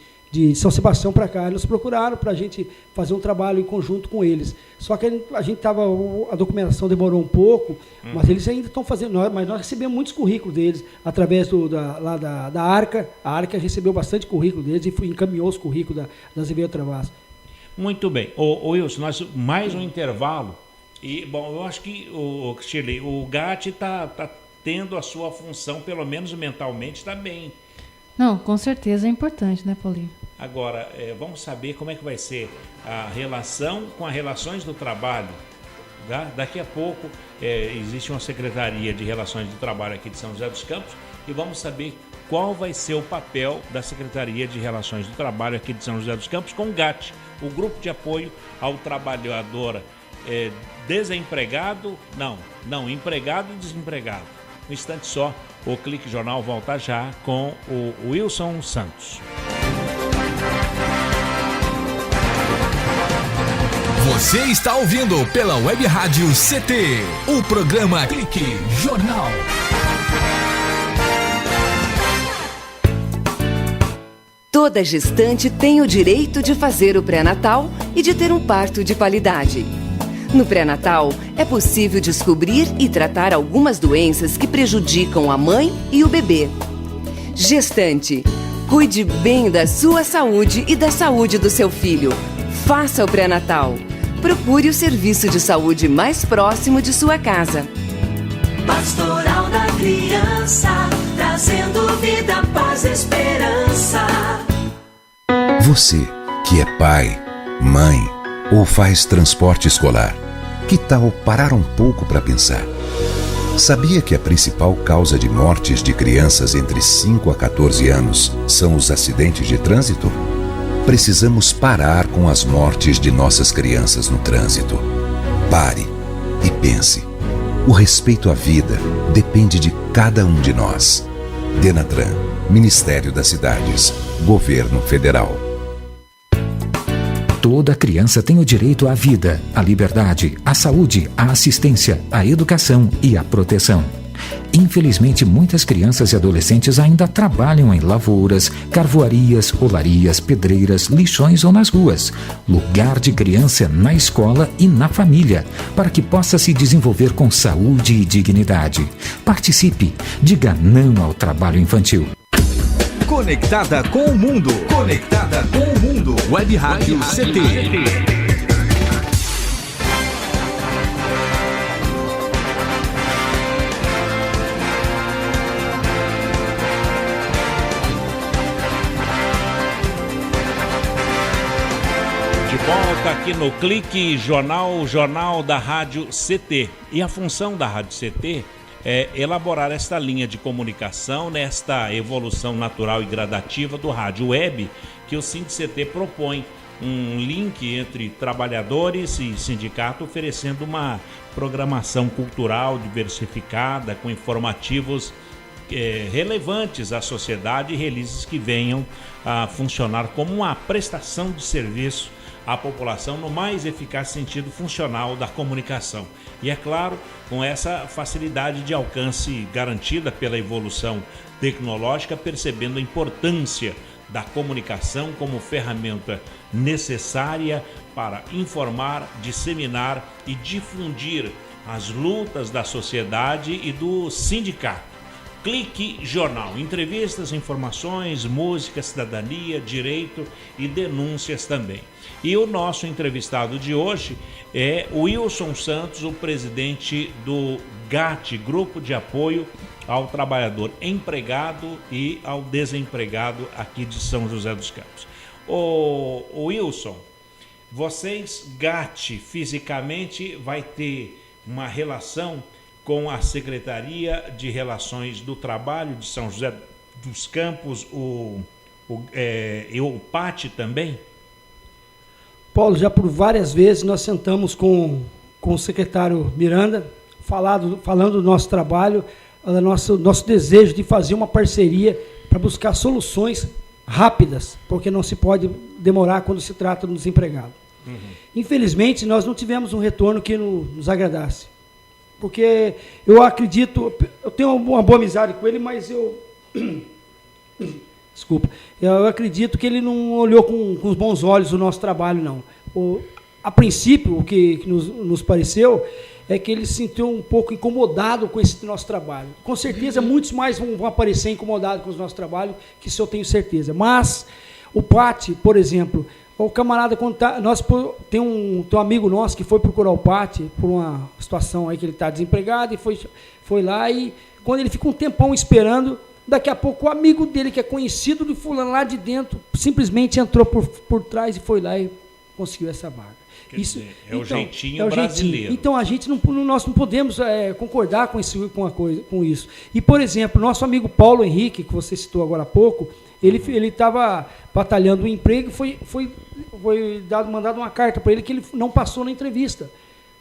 São Sebastião para cá, nos procuraram para a gente fazer um trabalho em conjunto com eles. Só que a documentação demorou um pouco, mas eles ainda estão fazendo, mas nós recebemos muitos currículos deles, através da Arca. A Arca recebeu bastante currículo deles e encaminhou os currículos da Azevedo Travasso. Muito bem. Wilson, nós mais um intervalo. E, bom, eu acho que, Shirley, o GAT está tendo a sua função, pelo menos mentalmente, está bem. Não, com certeza é importante, né, Paulinho? Agora, vamos saber como é que vai ser a relação com as relações do trabalho. Tá? Daqui a pouco existe uma Secretaria de Relações do Trabalho aqui de São José dos Campos e vamos saber qual vai ser o papel da Secretaria de Relações do Trabalho aqui de São José dos Campos com o GAT, o Grupo de Apoio ao Trabalhador Desempregado, empregado e desempregado. Um instante só, o Clique Jornal volta já com o Wilson Santos. Você está ouvindo pela Web Rádio CT, o programa Clique Jornal. Toda gestante tem o direito de fazer o pré-natal e de ter um parto de qualidade. No pré-natal, é possível descobrir e tratar algumas doenças que prejudicam a mãe e o bebê. Gestante, cuide bem da sua saúde e da saúde do seu filho. Faça o pré-natal. Procure o serviço de saúde mais próximo de sua casa. Pastoral da Criança, trazendo vida, paz, esperança. Você que é pai, mãe ou faz transporte escolar, que tal parar um pouco para pensar? Sabia que a principal causa de mortes de crianças entre 5 a 14 anos são os acidentes de trânsito? Precisamos parar com as mortes de nossas crianças no trânsito. Pare e pense. O respeito à vida depende de cada um de nós. Denatran, Ministério das Cidades, Governo Federal. Toda criança tem o direito à vida, à liberdade, à saúde, à assistência, à educação e à proteção. Infelizmente, muitas crianças e adolescentes ainda trabalham em lavouras, carvoarias, olarias, pedreiras, lixões ou nas ruas. Lugar de criança é na escola e na família, para que possa se desenvolver com saúde e dignidade. Participe, diga não ao trabalho infantil. Conectada com o mundo. Conectada com o mundo. Web Rádio CT. De volta aqui no Clique Jornal, o jornal da Rádio CT. E a função da Rádio CT é elaborar esta linha de comunicação nesta evolução natural e gradativa do rádio web que o SINDICT propõe, um link entre trabalhadores e sindicato, oferecendo uma programação cultural diversificada com informativos relevantes à sociedade e releases que venham a funcionar como uma prestação de serviço à população no mais eficaz sentido funcional da comunicação. E é claro, com essa facilidade de alcance garantida pela evolução tecnológica, percebendo a importância da comunicação como ferramenta necessária para informar, disseminar e difundir as lutas da sociedade e do sindicato. Clique Jornal. Entrevistas, informações, música, cidadania, direito e denúncias também. E o nosso entrevistado de hoje é o Wilson Santos, o presidente do GAT, Grupo de Apoio ao Trabalhador Empregado e ao Desempregado aqui de São José dos Campos. O Wilson, vocês, GAT, fisicamente vai ter uma relação com a Secretaria de Relações do Trabalho de São José dos Campos e o PAT também? Paulo, já por várias vezes nós sentamos com o secretário Miranda, falando do nosso trabalho, do nosso desejo de fazer uma parceria para buscar soluções rápidas, porque não se pode demorar quando se trata do desempregado. Uhum. Infelizmente, nós não tivemos um retorno que nos agradasse. Porque eu acredito, eu tenho uma boa amizade com ele, mas desculpa, eu acredito que ele não olhou com os bons olhos o nosso trabalho, não. A princípio, o que nos pareceu é que ele se sentiu um pouco incomodado com esse nosso trabalho. Com certeza, muitos mais vão aparecer incomodados com o nosso trabalho, que isso eu tenho certeza. Mas o PAT, por exemplo, o camarada, tem um amigo nosso que foi procurar o PAT por uma situação aí que ele está desempregado e foi lá e quando ele fica um tempão esperando, daqui a pouco o amigo dele, que é conhecido de fulano lá de dentro, simplesmente entrou por trás e foi lá e conseguiu essa vaga. Isso é o jeitinho brasileiro. Então nós não podemos concordar com isso. E, por exemplo, nosso amigo Paulo Henrique, que você citou agora há pouco, ele estava batalhando um emprego e foi mandado uma carta para ele que ele não passou na entrevista,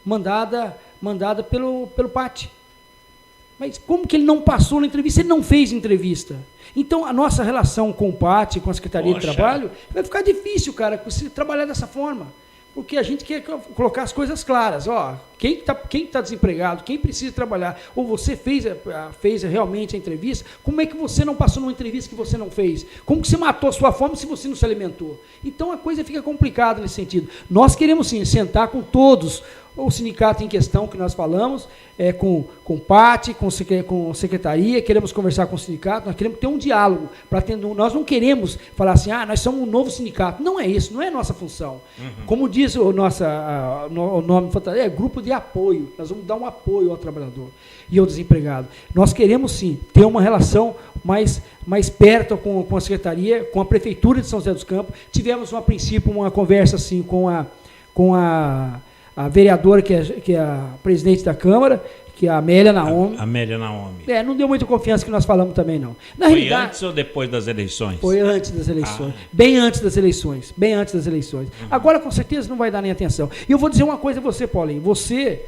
mandada pelo PAT. Mas como que ele não passou na entrevista? Ele não fez entrevista. Então, a nossa relação com o PAT, com a Secretaria de Trabalho, vai ficar difícil, cara, se trabalhar dessa forma. Porque a gente quer colocar as coisas claras. Ó, quem tá desempregado, quem precisa trabalhar, ou você fez realmente a entrevista, como é que você não passou numa entrevista que você não fez? Como que você matou a sua fome se você não se alimentou? Então a coisa fica complicada nesse sentido. Nós queremos sim sentar com todos, o sindicato em questão que nós falamos, com o PAT, com secretaria, queremos conversar com o sindicato, nós queremos ter um diálogo, nós não queremos falar assim, nós somos um novo sindicato. Não é isso, não é nossa função. Uhum. Como diz o nome, é grupo de apoio, nós vamos dar um apoio ao trabalhador e ao desempregado. Nós queremos sim ter uma relação mais perto com a secretaria, com a prefeitura de São José dos Campos. Tivemos, a princípio, uma conversa assim, com a vereadora, que é a presidente da Câmara, que é a Amélia Naomi. Amélia Naomi. Não deu muita confiança que nós falamos também, não. Foi antes ou depois das eleições? Foi antes das eleições. Bem antes das eleições. Uhum. Agora, com certeza, não vai dar nem atenção. E eu vou dizer uma coisa a você, Paulinho. Você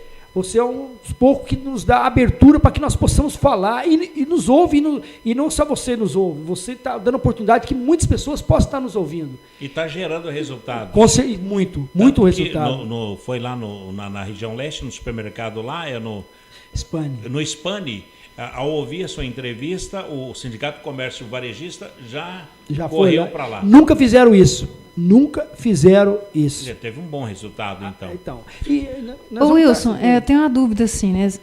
é um dos poucos que nos dá abertura para que nós possamos falar e nos ouve, e não só você nos ouve, você está dando oportunidade que muitas pessoas possam estar nos ouvindo. E está gerando resultado. Muito resultado. Foi lá na região leste, no supermercado lá, no Spani, ao ouvir a sua entrevista, o Sindicato do Comércio Varejista já correu para lá. Nunca fizeram isso. Já teve um bom resultado, então. Ô Wilson, eu tenho uma dúvida assim, né?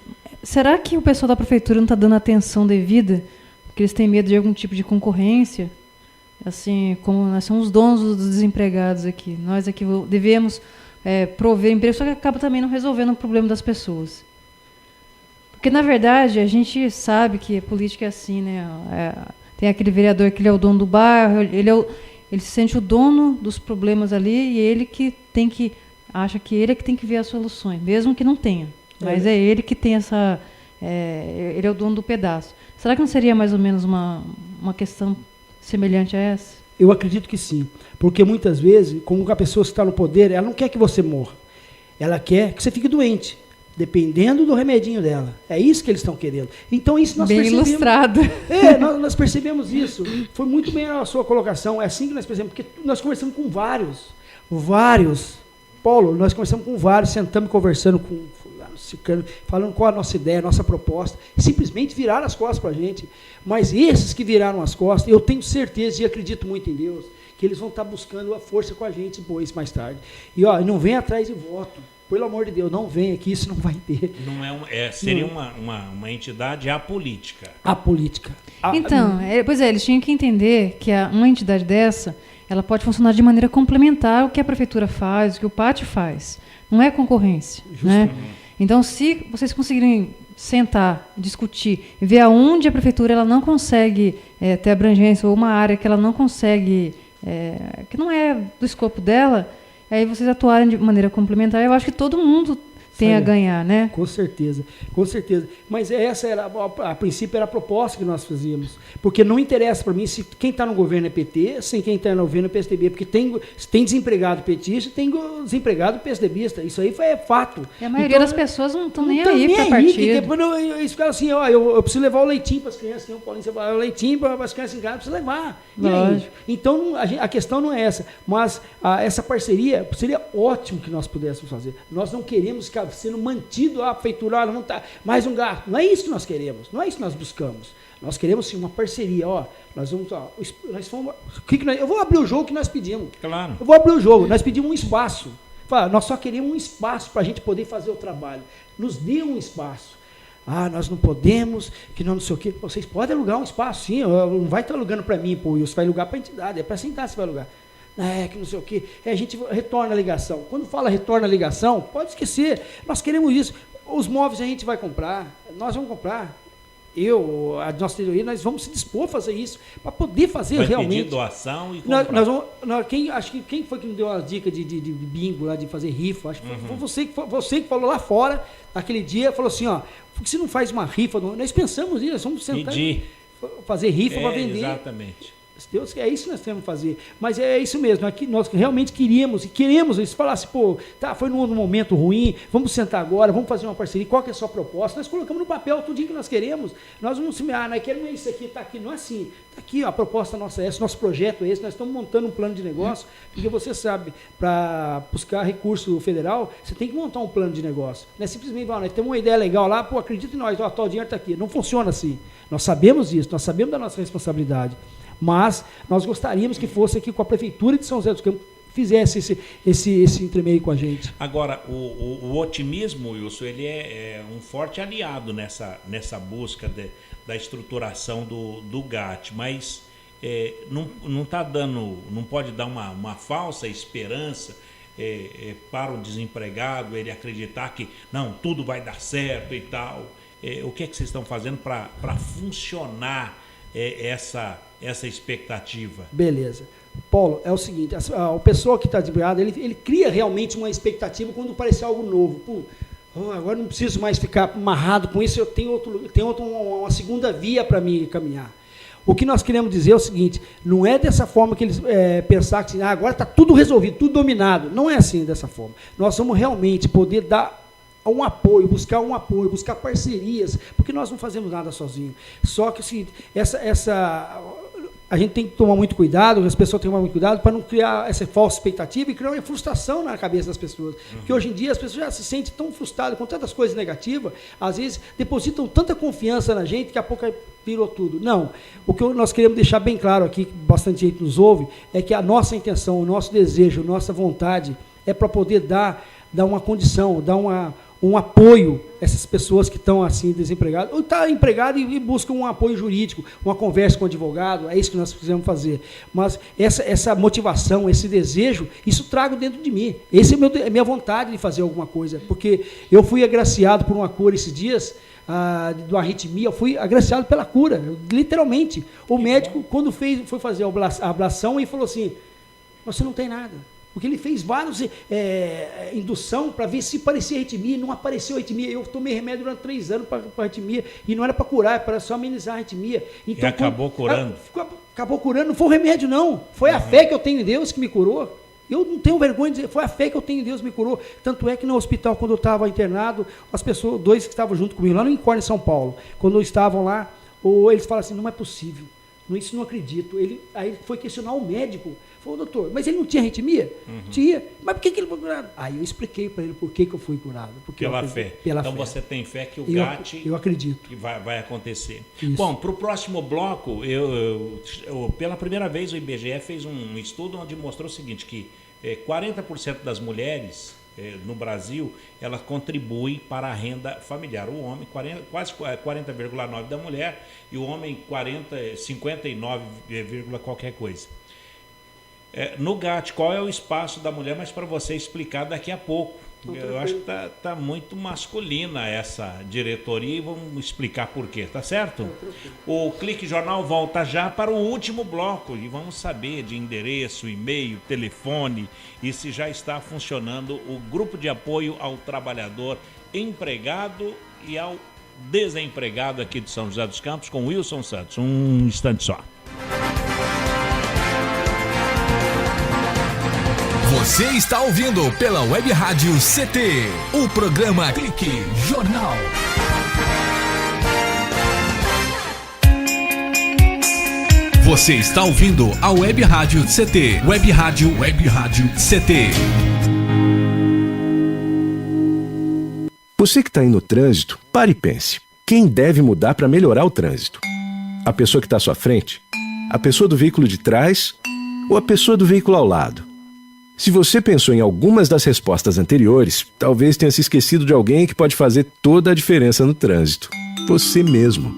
Será que o pessoal da prefeitura não está dando atenção devida? Porque eles têm medo de algum tipo de concorrência? Assim, como nós somos donos dos desempregados aqui, nós aqui devemos prover emprego, só que acaba também não resolvendo o problema das pessoas. Porque, na verdade, a gente sabe que a política é assim, né? Tem aquele vereador que ele é o dono do bairro, ele se sente o dono dos problemas ali e ele acha que ele é que tem que ver as soluções, mesmo que não tenha. Mas é ele que tem ele é o dono do pedaço. Será que não seria mais ou menos uma questão semelhante a essa? Eu acredito que sim, porque muitas vezes, como a pessoa que está no poder, ela não quer que você morra, ela quer que você fique doente, dependendo do remedinho dela. É isso que eles estão querendo. Então, isso nós percebemos. Bem ilustrado. Nós percebemos isso. Foi muito bem a sua colocação. É assim que nós percebemos, porque nós conversamos com vários. Paulo, nós conversamos com vários, sentamos conversando com falando qual a nossa ideia, a nossa proposta. Simplesmente viraram as costas para a gente. Mas esses que viraram as costas, eu tenho certeza e acredito muito em Deus, que eles vão estar buscando a força com a gente depois, mais tarde. E não vem atrás de voto. pelo amor de Deus, não venha aqui, isso não vai ter. Não seria uma entidade apolítica. Apolítica. Então, pois é, eles tinham que entender que uma entidade dessa, ela pode funcionar de maneira complementar ao que a prefeitura faz, o que o pátio faz. Não é concorrência, né? Então, se vocês conseguirem sentar, discutir e ver aonde a prefeitura ela não consegue ter abrangência, ou uma área que ela não consegue, que não é do escopo dela, aí vocês atuarem de maneira complementar, eu acho que todo mundo tem a ganhar, né? Com certeza, com certeza. Mas essa era, a princípio, era a proposta que nós fazíamos. Porque não interessa para mim se quem está no governo é PT, sem quem está no governo é PSDB. Porque tem desempregado petista e tem desempregado PSDBista. Isso aí é fato. E a maioria das pessoas não estão nem aí para partido. Depois eles ficaram assim, eu preciso levar o leitinho para as crianças. Tem um Paulinho, você vai o leitinho para as crianças em casa, precisa levar. Lógico. Então, a questão não é essa. Mas essa parceria seria ótimo que nós pudéssemos fazer. Nós não queremos ficar sendo mantido a prefeitura, não tá mais um gasto. Não é isso que nós queremos, não é isso que nós buscamos. Nós queremos sim uma parceria, eu vou abrir o jogo que nós pedimos. Claro. Eu vou abrir o jogo, nós pedimos um espaço. Nós só queremos um espaço para a gente poder fazer o trabalho. Nos dê um espaço. Nós não podemos, que não sei o quê. Vocês podem alugar um espaço, sim. Não vai estar alugando para mim, você vai alugar para a entidade, é para sentar você vai alugar. Que não sei o quê. A gente retorna a ligação. Quando fala retorna a ligação, pode esquecer. Nós queremos isso. Os móveis a gente vai comprar. Nós vamos comprar. A nossa diretoria, nós vamos se dispor a fazer isso. Para poder fazer vai realmente. Pedir doação e comprar. Quem foi que me deu uma dica de bingo lá, de fazer rifa? Acho que foi você que falou lá fora, naquele dia, falou assim, porque se não faz uma rifa, nós pensamos nisso, nós vamos sentar e fazer rifa para vender. Exatamente. Deus, é isso que nós temos que fazer. Mas é isso mesmo, aqui nós realmente queremos, eles falassem, foi num momento ruim, vamos sentar agora, vamos fazer uma parceria, qual que é a sua proposta? Nós colocamos no papel tudo que nós queremos, nós vamos nós queremos isso aqui, está aqui, não é assim, está aqui, a proposta nossa é essa, nosso projeto é esse, nós estamos montando um plano de negócio, porque você sabe, para buscar recurso federal, você tem que montar um plano de negócio, não é simplesmente, nós temos uma ideia legal lá, acredita em nós, o dinheiro está aqui, não funciona assim, nós sabemos disso, nós sabemos da nossa responsabilidade. Mas nós gostaríamos que fosse aqui com a Prefeitura de São José dos Campos, fizesse esse entremeio com a gente. Agora, o otimismo, Wilson, ele é um forte aliado nessa busca da estruturação do GAT, mas não tá dando, não pode dar uma falsa esperança para o desempregado, ele acreditar que não, tudo vai dar certo e tal. O que é que vocês estão fazendo para funcionar essa expectativa? Beleza. Paulo, é o seguinte, a pessoa que está desempregada, ele cria realmente uma expectativa quando aparecer algo novo. Agora não preciso mais ficar amarrado com isso, eu tenho uma segunda via para me caminhar. O que nós queremos dizer é o seguinte, não é dessa forma que eles pensar que agora está tudo resolvido, tudo dominado. Não é assim dessa forma. Nós vamos realmente poder dar um apoio, buscar parcerias, porque nós não fazemos nada sozinhos. Só que o seguinte, a gente tem que tomar muito cuidado, as pessoas têm que tomar muito cuidado para não criar essa falsa expectativa e criar uma frustração na cabeça das pessoas. Porque hoje em dia as pessoas já se sentem tão frustradas com tantas coisas negativas, às vezes depositam tanta confiança na gente que a pouco virou tudo. Não. O que nós queremos deixar bem claro aqui, que bastante gente nos ouve, é que a nossa intenção, o nosso desejo, a nossa vontade é para poder dar uma condição, dar um apoio a essas pessoas que estão assim desempregadas, ou está empregado e buscam um apoio jurídico, uma conversa com o advogado, é isso que nós precisamos fazer. Mas essa motivação, esse desejo, isso trago dentro de mim. Essa é a minha vontade de fazer alguma coisa, porque eu fui agraciado por uma cura esses dias, de uma arritmia, eu fui agraciado pela cura, literalmente. O médico, quando foi fazer a ablação, ele falou assim, você não tem nada. Porque ele fez vários indução para ver se parecia arritmia, não apareceu arritmia. Eu tomei remédio durante 3 anos para arritmia, e não era para curar, era para só amenizar a arritmia. Então, e acabou curando? Acabou curando, não foi o remédio não, foi a fé que eu tenho em Deus que me curou. Eu não tenho vergonha de dizer, foi a fé que eu tenho em Deus que me curou. Tanto é que no hospital, quando eu estava internado, as pessoas, 2 que estavam junto comigo, lá no Incórnio, em São Paulo, quando estavam lá, eles falaram assim, não é possível, isso não acredito. Aí ele foi questionar o médico, falou, doutor, mas ele não tinha arritmia? Tinha. Mas por que ele foi curado? Aí eu expliquei para ele por que eu fui curado. Pela fé. Então você tem fé que o GAT... Eu acredito. Que vai acontecer. Isso. Bom, para o próximo bloco, pela primeira vez o IBGE fez um estudo onde mostrou o seguinte, que 40% das mulheres no Brasil, ela contribui para a renda familiar. O homem, quase 40,9% da mulher, e o homem 59, qualquer coisa. No GAT, qual é o espaço da mulher? Mas para você explicar daqui a pouco. Eu acho que tá muito masculina essa diretoria e vamos explicar por quê, tá certo? O Clique Jornal volta já para o último bloco e vamos saber de endereço, e-mail, telefone e se já está funcionando o grupo de apoio ao trabalhador empregado e ao desempregado aqui de São José dos Campos com Wilson Santos. Um instante só. Você está ouvindo pela Web Rádio CT, o programa Clique Jornal. Você está ouvindo a Web Rádio CT, Web Rádio CT. Você que está aí no trânsito, pare e pense. Quem deve mudar para melhorar o trânsito? A pessoa que está à sua frente? A pessoa do veículo de trás? Ou a pessoa do veículo ao lado? Se você pensou em algumas das respostas anteriores, talvez tenha se esquecido de alguém que pode fazer toda a diferença no trânsito. Você mesmo.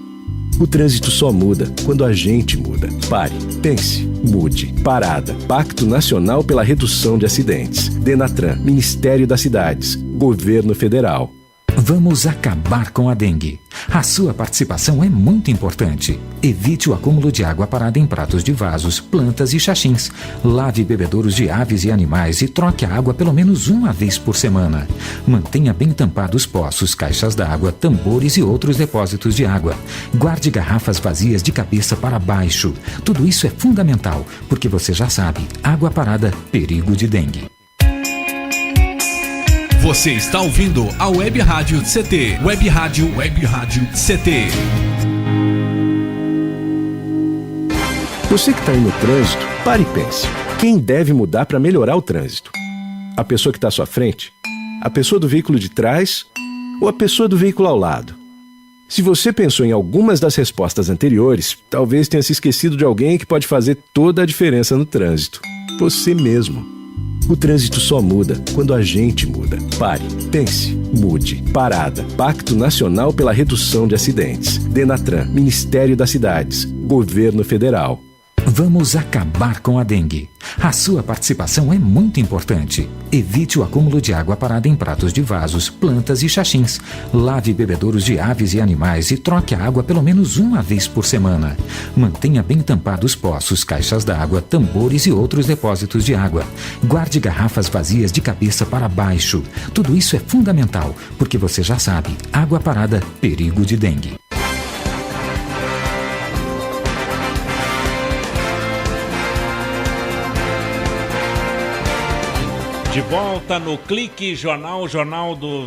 O trânsito só muda quando a gente muda. Pare, pense, mude. Parada. Pacto Nacional pela Redução de Acidentes. Denatran, Ministério das Cidades, Governo Federal. Vamos acabar com a dengue. A sua participação é muito importante. Evite o acúmulo de água parada em pratos de vasos, plantas e xaxins. Lave bebedouros de aves e animais e troque a água pelo menos uma vez por semana. Mantenha bem tampados poços, caixas d'água, tambores e outros depósitos de água. Guarde garrafas vazias de cabeça para baixo. Tudo isso é fundamental, porque você já sabe, água parada, perigo de dengue. Você está ouvindo a Web Rádio CT, Web Rádio CT. Você que está aí no trânsito, pare e pense. Quem deve mudar para melhorar o trânsito? A pessoa que está à sua frente? A pessoa do veículo de trás? Ou a pessoa do veículo ao lado? Se você pensou em algumas das respostas anteriores, talvez tenha se esquecido de alguém que pode fazer toda a diferença no trânsito. Você mesmo. O trânsito só muda quando a gente muda. Pare, pense, mude. Parada. Pacto Nacional pela Redução de Acidentes. Denatran, Ministério das Cidades, Governo Federal. Vamos acabar com a dengue. A sua participação é muito importante. Evite o acúmulo de água parada em pratos de vasos, plantas e xaxins. Lave bebedouros de aves e animais e troque a água pelo menos uma vez por semana. Mantenha bem tampados poços, caixas d'água, tambores e outros depósitos de água. Guarde garrafas vazias de cabeça para baixo. Tudo isso é fundamental, porque você já sabe, água parada, perigo de dengue. De volta no Clique Jornal,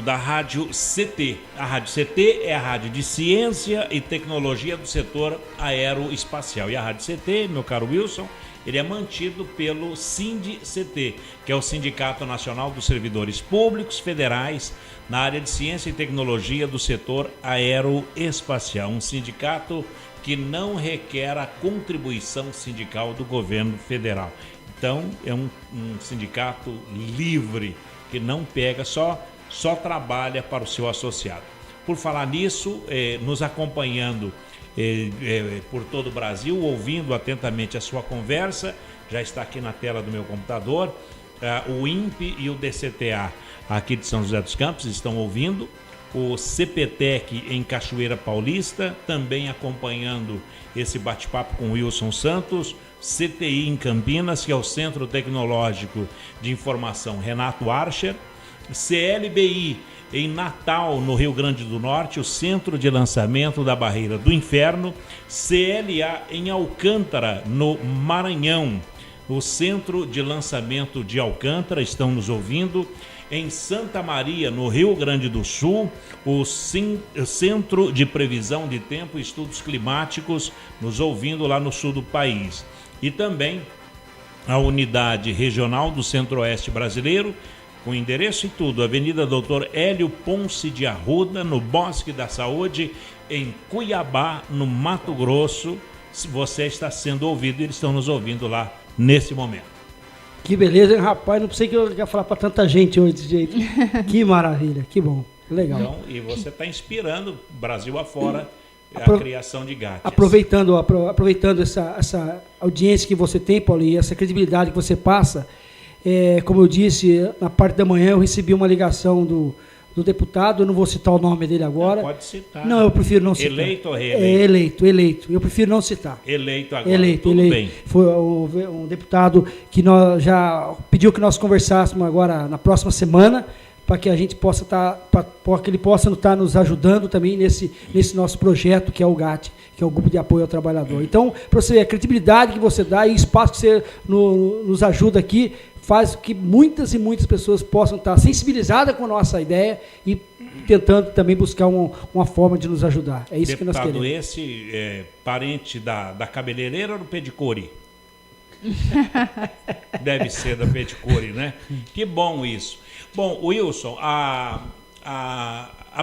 da Rádio CT. A Rádio CT é a rádio de ciência e tecnologia do setor aeroespacial. E a Rádio CT, meu caro Wilson, ele é mantido pelo SINDI-CT, que é o Sindicato Nacional dos Servidores Públicos Federais na área de ciência e tecnologia do setor aeroespacial. Um sindicato que não requer a contribuição sindical do governo federal. Então, é um sindicato livre, que não pega, só trabalha para o seu associado. Por falar nisso, nos acompanhando por todo o Brasil, ouvindo atentamente a sua conversa, já está aqui na tela do meu computador, o INPE e o DCTA aqui de São José dos Campos estão ouvindo, o CPTEC em Cachoeira Paulista, também acompanhando esse bate-papo com Wilson Santos, CTI em Campinas, que é o Centro Tecnológico de Informação Renato Archer, CLBI em Natal, no Rio Grande do Norte, o Centro de Lançamento da Barreira do Inferno, CLA em Alcântara, no Maranhão, o Centro de Lançamento de Alcântara, estão nos ouvindo, em Santa Maria, no Rio Grande do Sul, o Centro de Previsão de Tempo e Estudos Climáticos, nos ouvindo lá no sul do país. E também a Unidade Regional do Centro-Oeste Brasileiro, com endereço e tudo, Avenida Doutor Hélio Ponce de Arruda, no Bosque da Saúde, em Cuiabá, no Mato Grosso. Se você está sendo ouvido, eles estão nos ouvindo lá nesse momento. Que beleza, hein, rapaz, não sei que eu ia falar para tanta gente hoje desse jeito. Que maravilha, que bom, legal. Então, e você está inspirando Brasil afora a criação de gatos. Aproveitando essa audiência que você tem, Paulinho, essa credibilidade que você passa, como eu disse, na parte da manhã eu recebi uma ligação do deputado, eu não vou citar o nome dele agora. Pode citar. Não, eu prefiro não citar. Eleito ou reeleito? Eleito. Eu prefiro não citar. Eleito agora, tudo bem. Foi um deputado que nós já pediu que nós conversássemos agora na próxima semana, para que a gente possa para que ele possa estar nos ajudando também nesse nosso projeto, que é o GAT, que é o Grupo de Apoio ao Trabalhador. Então, para você ver, a credibilidade que você dá e o espaço que você nos ajuda aqui, faz com que muitas e muitas pessoas possam estar sensibilizadas com a nossa ideia e tentando também buscar uma forma de nos ajudar. É isso deputado, que nós queremos. Esse é parente da cabeleireira ou do pedicure? Deve ser da pedicure, né? Que bom isso. Bom, Wilson, a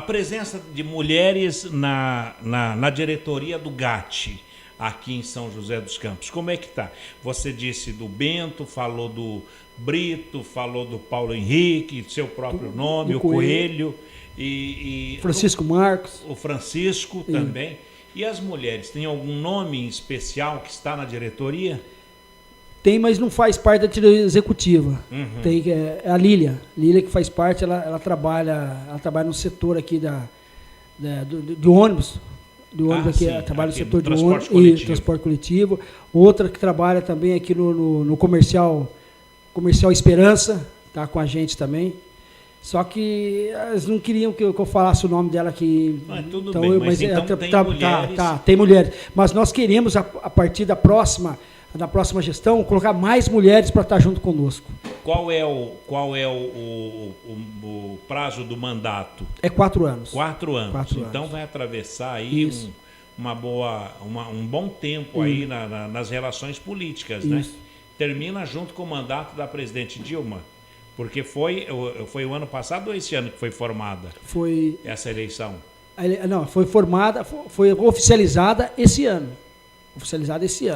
presença de mulheres na diretoria do GAT, aqui em São José dos Campos, como é que está? Você disse do Bento, falou do Brito, falou do Paulo Henrique, seu próprio nome, o Coelho e Francisco Marcos. O Francisco também. E as mulheres, tem algum nome especial que está na diretoria? Tem, mas não faz parte da diretoria executiva. Uhum. Tem a Lília que faz parte, ela trabalha no setor aqui do ônibus. Do ônibus aqui, ela trabalha no setor de ônibus e transporte coletivo. Outra que trabalha também aqui no comercial Esperança, está com a gente também. Só que eles não queriam que eu falasse o nome dela aqui. Tudo bem, mas então tem mulheres. Tem mulheres. Mas nós queremos, a partir da próxima gestão, colocar mais mulheres para estar junto conosco. Qual é o prazo do mandato? É 4 anos. 4 anos. 4 então anos. vai atravessar aí um bom tempo aí nas relações políticas, Isso. né? Termina junto com o mandato da presidente Dilma, porque foi o ano passado ou esse ano que foi formada essa eleição? Não, foi formada, foi oficializada esse ano.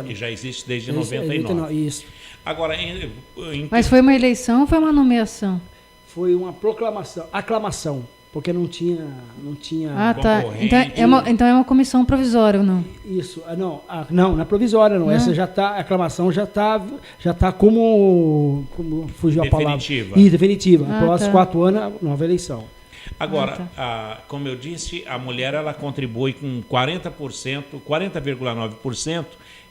E já existe desde 99. Isso. Agora, Mas foi uma eleição ou foi uma nomeação? Foi uma aclamação, porque não tinha. Ah, tá. Então é uma comissão provisória ou não? Isso. Não é provisória, não. Essa já está, a aclamação já tá como fugiu a palavra. Definitiva. Após 4 anos, nova eleição. Agora, como eu disse, a mulher ela contribui com 40,9%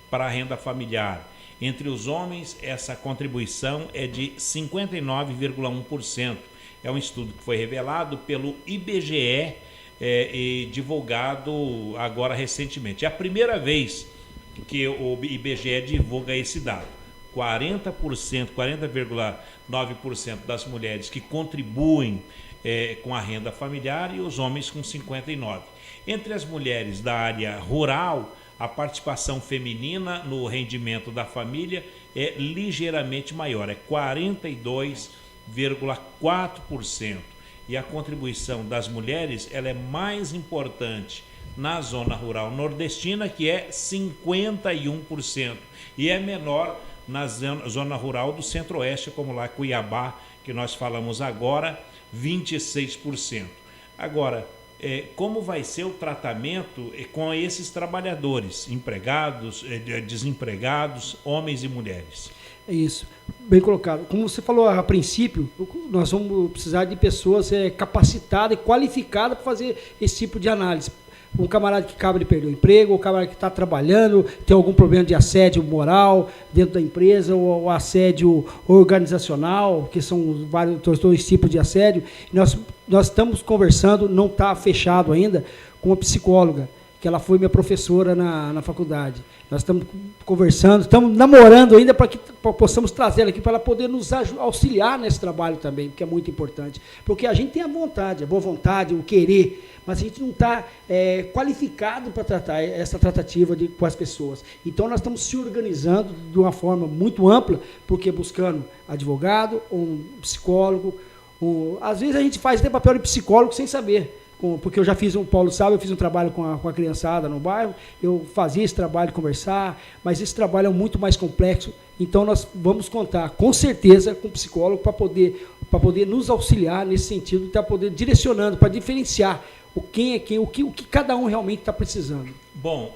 para a renda familiar. Entre os homens, essa contribuição é de 59,1%. É um estudo que foi revelado pelo IBGE e divulgado agora recentemente. É a primeira vez que o IBGE divulga esse dado. 40,9% das mulheres que contribuem com a renda familiar e os homens com 59%. Entre as mulheres da área rural, a participação feminina no rendimento da família é ligeiramente maior, é 42,4%. E a contribuição das mulheres ela é mais importante na zona rural nordestina, que é 51%, e é menor na zona rural do centro-oeste, como lá Cuiabá, que nós falamos agora, 26%. Agora, como vai ser o tratamento com esses trabalhadores, empregados, desempregados, homens e mulheres? É isso, bem colocado. Como você falou a princípio, nós vamos precisar de pessoas capacitadas e qualificadas para fazer esse tipo de análise. Um camarada que acaba de perder o emprego, ou um camarada que está trabalhando, tem algum problema de assédio moral dentro da empresa, ou assédio organizacional, que são dois tipos de assédio. Nós estamos conversando, não está fechado ainda, com uma psicóloga, que ela foi minha professora na faculdade. Nós estamos conversando, estamos namorando ainda para que possamos trazer ela aqui para ela poder nos auxiliar nesse trabalho também, que é muito importante. Porque a gente tem a boa vontade, o querer, mas a gente não está qualificado para tratar essa tratativa com as pessoas. Então, nós estamos se organizando de uma forma muito ampla, porque buscando advogado, um psicólogo, às vezes a gente faz até papel de psicólogo sem saber. porque eu já fiz, o Paulo sabe, eu fiz um trabalho com a criançada no bairro, eu fazia esse trabalho de conversar, mas esse trabalho é muito mais complexo, então nós vamos contar, com certeza, com o psicólogo para poder nos auxiliar nesse sentido, para poder direcionando, para diferenciar o quem é quem, o que cada um realmente está precisando. Bom,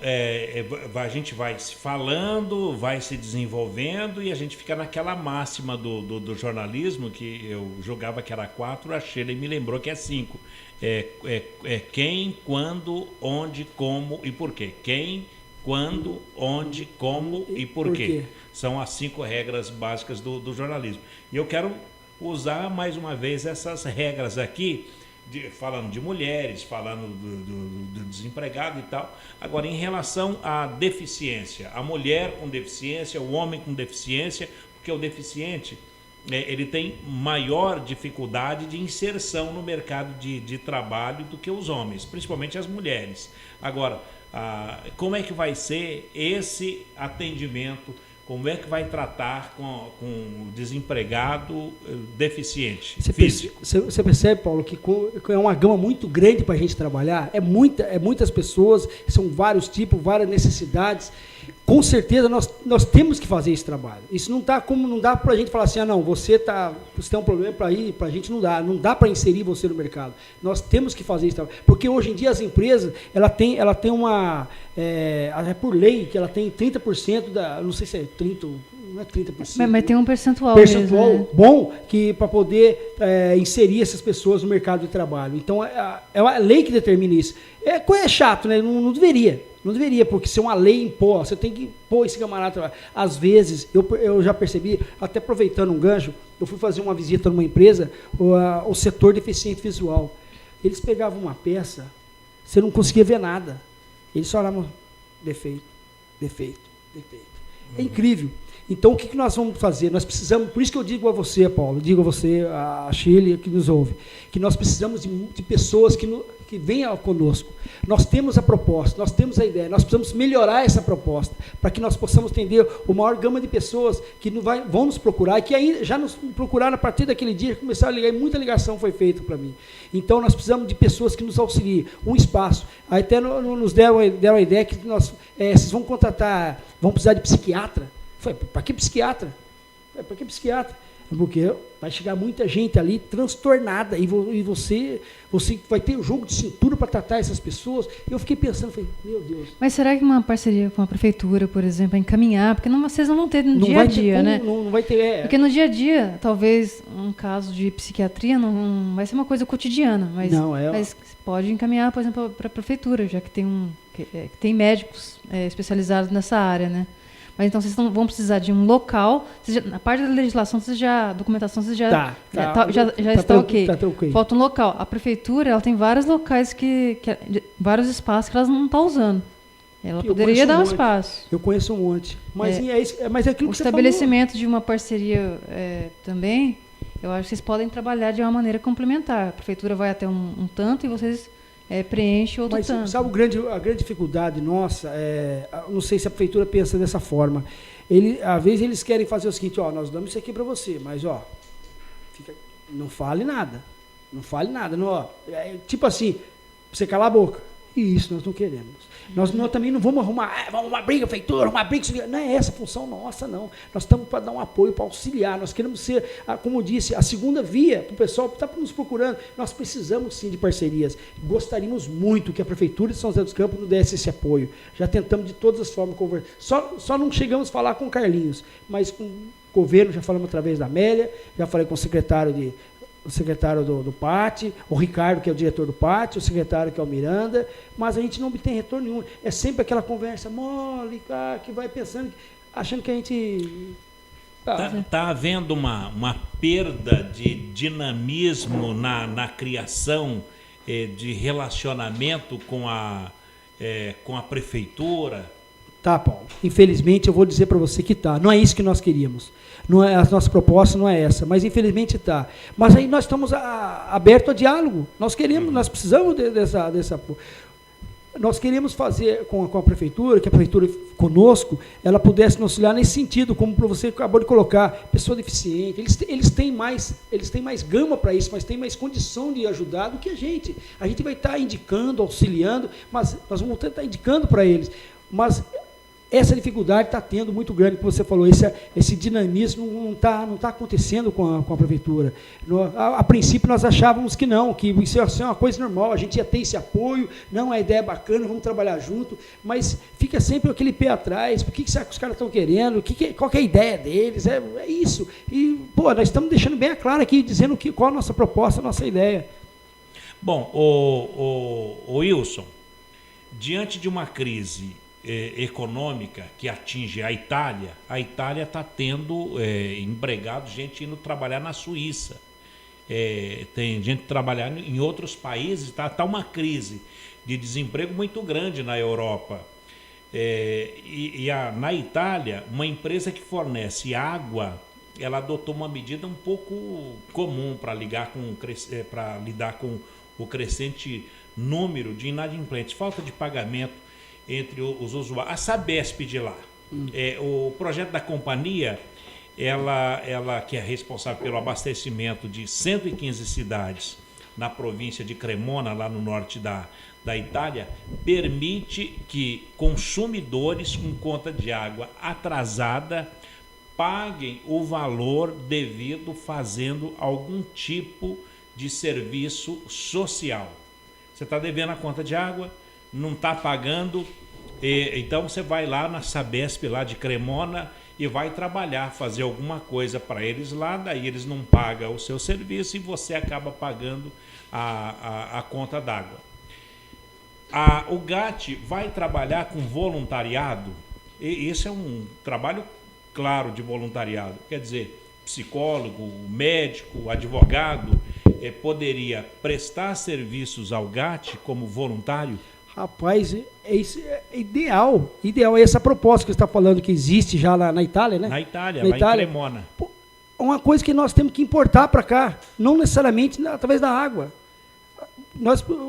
a gente vai se falando, vai se desenvolvendo e a gente fica naquela máxima do jornalismo, que eu jogava que era 4, a Sheila me lembrou que é 5. Quem, quando, onde, como e por quê. Quem, quando, onde, como e por quê. São as 5 regras básicas do jornalismo. E eu quero usar mais uma vez essas regras aqui, falando de mulheres, falando do desempregado e tal. Agora, em relação à deficiência, a mulher com deficiência, o homem com deficiência, porque o deficiente ele tem maior dificuldade de inserção no mercado de trabalho do que os homens, principalmente as mulheres. Agora, como é que vai ser esse atendimento? Como é que vai tratar com o desempregado deficiente físico? Você percebe, Paulo, que é uma gama muito grande para a gente trabalhar, é muitas pessoas, são vários tipos, várias necessidades. Com certeza nós temos que fazer esse trabalho. Isso não dá para a gente falar assim, não, você tem um problema para ir, para a gente não dá para inserir você no mercado. Nós temos que fazer esse trabalho, porque hoje em dia as empresas, ela tem uma, por lei, que ela tem 30% não sei se é 30%, não é 30%. Mas tem um percentual mesmo, né? Bom para poder inserir essas pessoas no mercado de trabalho. Então, é uma lei que determina isso. É chato, né? Não deveria. Não deveria, porque se é uma lei impor, você tem que pôr esse camarada. Às vezes, eu já percebi, até aproveitando um gancho, eu fui fazer uma visita numa empresa, o setor deficiente visual. Eles pegavam uma peça, você não conseguia ver nada. Eles só olhavam, defeito. É incrível. Então, o que nós vamos fazer? Nós precisamos, por isso que eu digo a você, Paulo, digo a você, a Sheila, que nos ouve, que nós precisamos de pessoas que venham conosco. Nós temos a proposta, nós temos a ideia, nós precisamos melhorar essa proposta, para que nós possamos atender o maior gama de pessoas que vão nos procurar, e que ainda já nos procuraram a partir daquele dia, que começaram a ligar, e muita ligação foi feita para mim. Então, nós precisamos de pessoas que nos auxiliem, um espaço. Aí até nos deram a ideia que vocês vão contratar, vão precisar de psiquiatra. Para que psiquiatra? Para que psiquiatra? Porque vai chegar muita gente ali transtornada e você vai ter o jogo de cintura para tratar essas pessoas. E eu fiquei pensando, meu Deus. Mas será que uma parceria com a prefeitura, por exemplo, encaminhar? Porque vocês não vão ter no dia a dia, né? Não vai ter. Porque no dia a dia, talvez um caso de psiquiatria não vai ser uma coisa cotidiana, mas pode encaminhar, por exemplo, para a prefeitura, já que tem médicos especializados nessa área, né? Mas então vocês vão precisar de um local. Na parte da legislação, a documentação já está ok. Falta um local. A prefeitura ela tem vários locais vários espaços que ela não está usando. Ela poderia dar um espaço. Eu conheço um monte. Mas é aquilo que você falou. O estabelecimento de uma parceria também, eu acho que vocês podem trabalhar de uma maneira complementar. A prefeitura vai até um tanto e vocês preenche outro tanto. Sabe a grande dificuldade nossa? Não sei se a prefeitura pensa dessa forma. Às vezes eles querem fazer o seguinte, nós damos isso aqui para você, mas não fale nada. Não fale nada. Tipo assim, você calar a boca. E isso nós não queremos. Nós também não vamos arrumar uma briga, feitura, uma briga. Não é essa a função nossa, não. Nós estamos para dar um apoio, para auxiliar. Nós queremos ser, como eu disse, a segunda via para o pessoal que está nos procurando. Nós precisamos, sim, de parcerias. Gostaríamos muito que a Prefeitura de São José dos Campos nos desse esse apoio. Já tentamos de todas as formas conversar. Só não chegamos a falar com o Carlinhos, mas com o governo já falamos através da Amélia, já falei com o secretário do PAT, o Ricardo, que é o diretor do PAT, o secretário, que é o Miranda, mas a gente não obtém retorno nenhum. É sempre aquela conversa mole, que vai pensando, achando que a gente... Está havendo uma perda de dinamismo na criação de relacionamento com a prefeitura? Tá, Paulo. Infelizmente, eu vou dizer para você que tá. Não é isso que nós queríamos. A nossa proposta não é essa, mas infelizmente está. Mas aí nós estamos abertos a diálogo. Nós queremos, nós precisamos dessa. nós queremos fazer com a prefeitura, que a prefeitura conosco, ela pudesse nos auxiliar nesse sentido, como você acabou de colocar, pessoa deficiente, eles têm mais gama para isso, mas têm mais condição de ajudar do que a gente. A gente vai estar indicando, auxiliando, mas nós vamos estar indicando para eles. Mas essa dificuldade está tendo muito grande, como você falou, esse dinamismo não tá acontecendo com a prefeitura. A princípio nós achávamos que não, que isso ia ser uma coisa normal, a gente ia ter esse apoio, não, a ideia é bacana, vamos trabalhar junto, mas fica sempre aquele pé atrás, o que os caras estão querendo, qual que é a ideia deles, é isso. E, nós estamos deixando bem claro aqui, dizendo qual a nossa proposta, a nossa ideia. Bom, o Wilson, diante de uma crise econômica que atinge a Itália está tendo empregado, gente indo trabalhar na Suíça, tem gente trabalhando em outros países, está uma crise de desemprego muito grande na Europa. Na Itália, uma empresa que fornece água, ela adotou uma medida um pouco comum para lidar com o crescente número de inadimplentes, falta de pagamento entre os usuários. A Sabesp de lá, o projeto da companhia, ela que é responsável pelo abastecimento de 115 cidades na província de Cremona, lá no norte da Itália, permite que consumidores com conta de água atrasada paguem o valor devido fazendo algum tipo de serviço social. Você está devendo a conta de água, não está pagando, então você vai lá na Sabesp lá de Cremona e vai trabalhar, fazer alguma coisa para eles lá, daí eles não pagam o seu serviço e você acaba pagando a conta d'água. O GAT vai trabalhar com voluntariado, e esse é um trabalho claro de voluntariado, quer dizer, psicólogo, médico, advogado, poderia prestar serviços ao GAT como voluntário? Rapaz, é ideal essa proposta que você está falando, que existe já lá na Itália, né? Na Itália, lá em Cremona. Uma coisa que nós temos que importar para cá, não necessariamente através da água.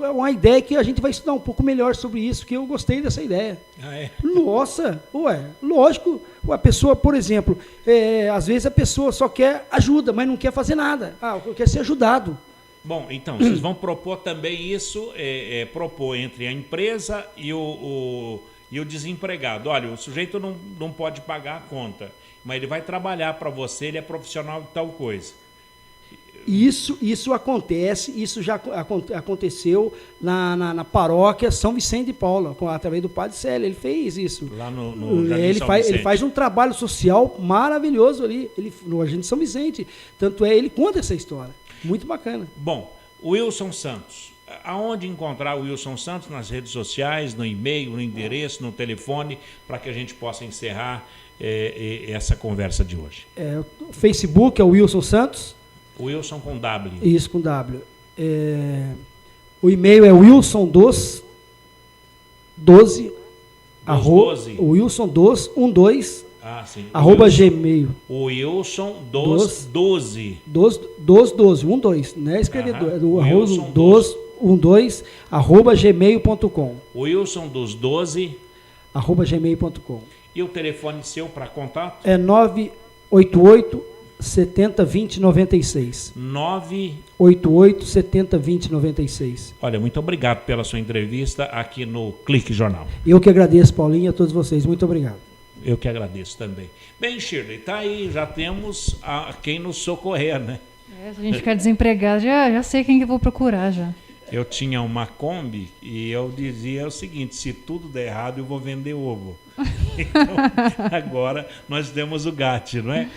É uma ideia que a gente vai estudar um pouco melhor sobre isso, que eu gostei dessa ideia. Nossa, lógico, a pessoa, por exemplo, às vezes a pessoa só quer ajuda, mas não quer fazer nada. Quer ser ajudado. Bom, então, vocês vão propor também isso, propor entre a empresa e o desempregado. Olha, o sujeito não pode pagar a conta, mas ele vai trabalhar para você, ele é profissional de tal coisa. Isso acontece, isso já aconteceu na paróquia São Vicente de Paula, através do Padre Célio, ele fez isso. Lá no ele faz um trabalho social maravilhoso ali, no Agente São Vicente, tanto ele conta essa história. Muito bacana. Bom, Wilson Santos. Aonde encontrar o Wilson Santos? Nas redes sociais, no e-mail, no endereço, no telefone, para que a gente possa encerrar essa conversa de hoje. O Facebook é o Wilson Santos. Wilson com W. Isso, com W. O e-mail é wilson12 wilson1212 sim. arroba gmail. O Wilson 12. 12, não é escrever Wilson 12 arroba gmail.com. Wilson dos 12 arroba gmail.com. E o telefone seu para contato? É 988 70 20 96. 988 70 20 96. Olha, muito obrigado pela sua entrevista aqui no Clique Jornal. Eu que agradeço, Paulinho, a todos vocês. Muito obrigado. Eu que agradeço também. Bem, Shirley, tá aí, já temos quem nos socorrer, né? Se a gente ficar desempregado, já sei quem que eu vou procurar já. Eu tinha uma Kombi e eu dizia o seguinte: se tudo der errado, eu vou vender ovo. Então, agora nós temos o GAT, não é?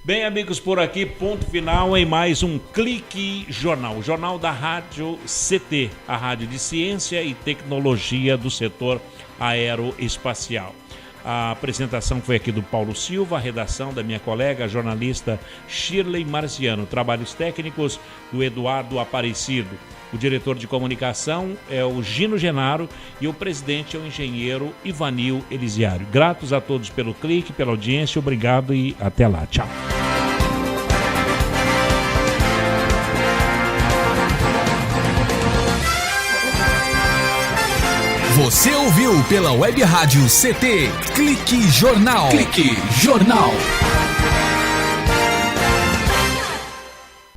Bem, amigos, por aqui, ponto final em mais um Clique Jornal, o jornal da Rádio CT, a rádio de ciência e tecnologia do setor aeroespacial. A apresentação foi aqui do Paulo Silva, a redação da minha colega, a jornalista Shirley Marciano, trabalhos técnicos do Eduardo Aparecido. O diretor de comunicação é o Gino Genaro e o presidente é o engenheiro Ivanil Elisiário. Gratos a todos pelo clique, pela audiência, obrigado e até lá. Tchau. Você ouviu pela Web Rádio CT Clique Jornal. Clique Jornal.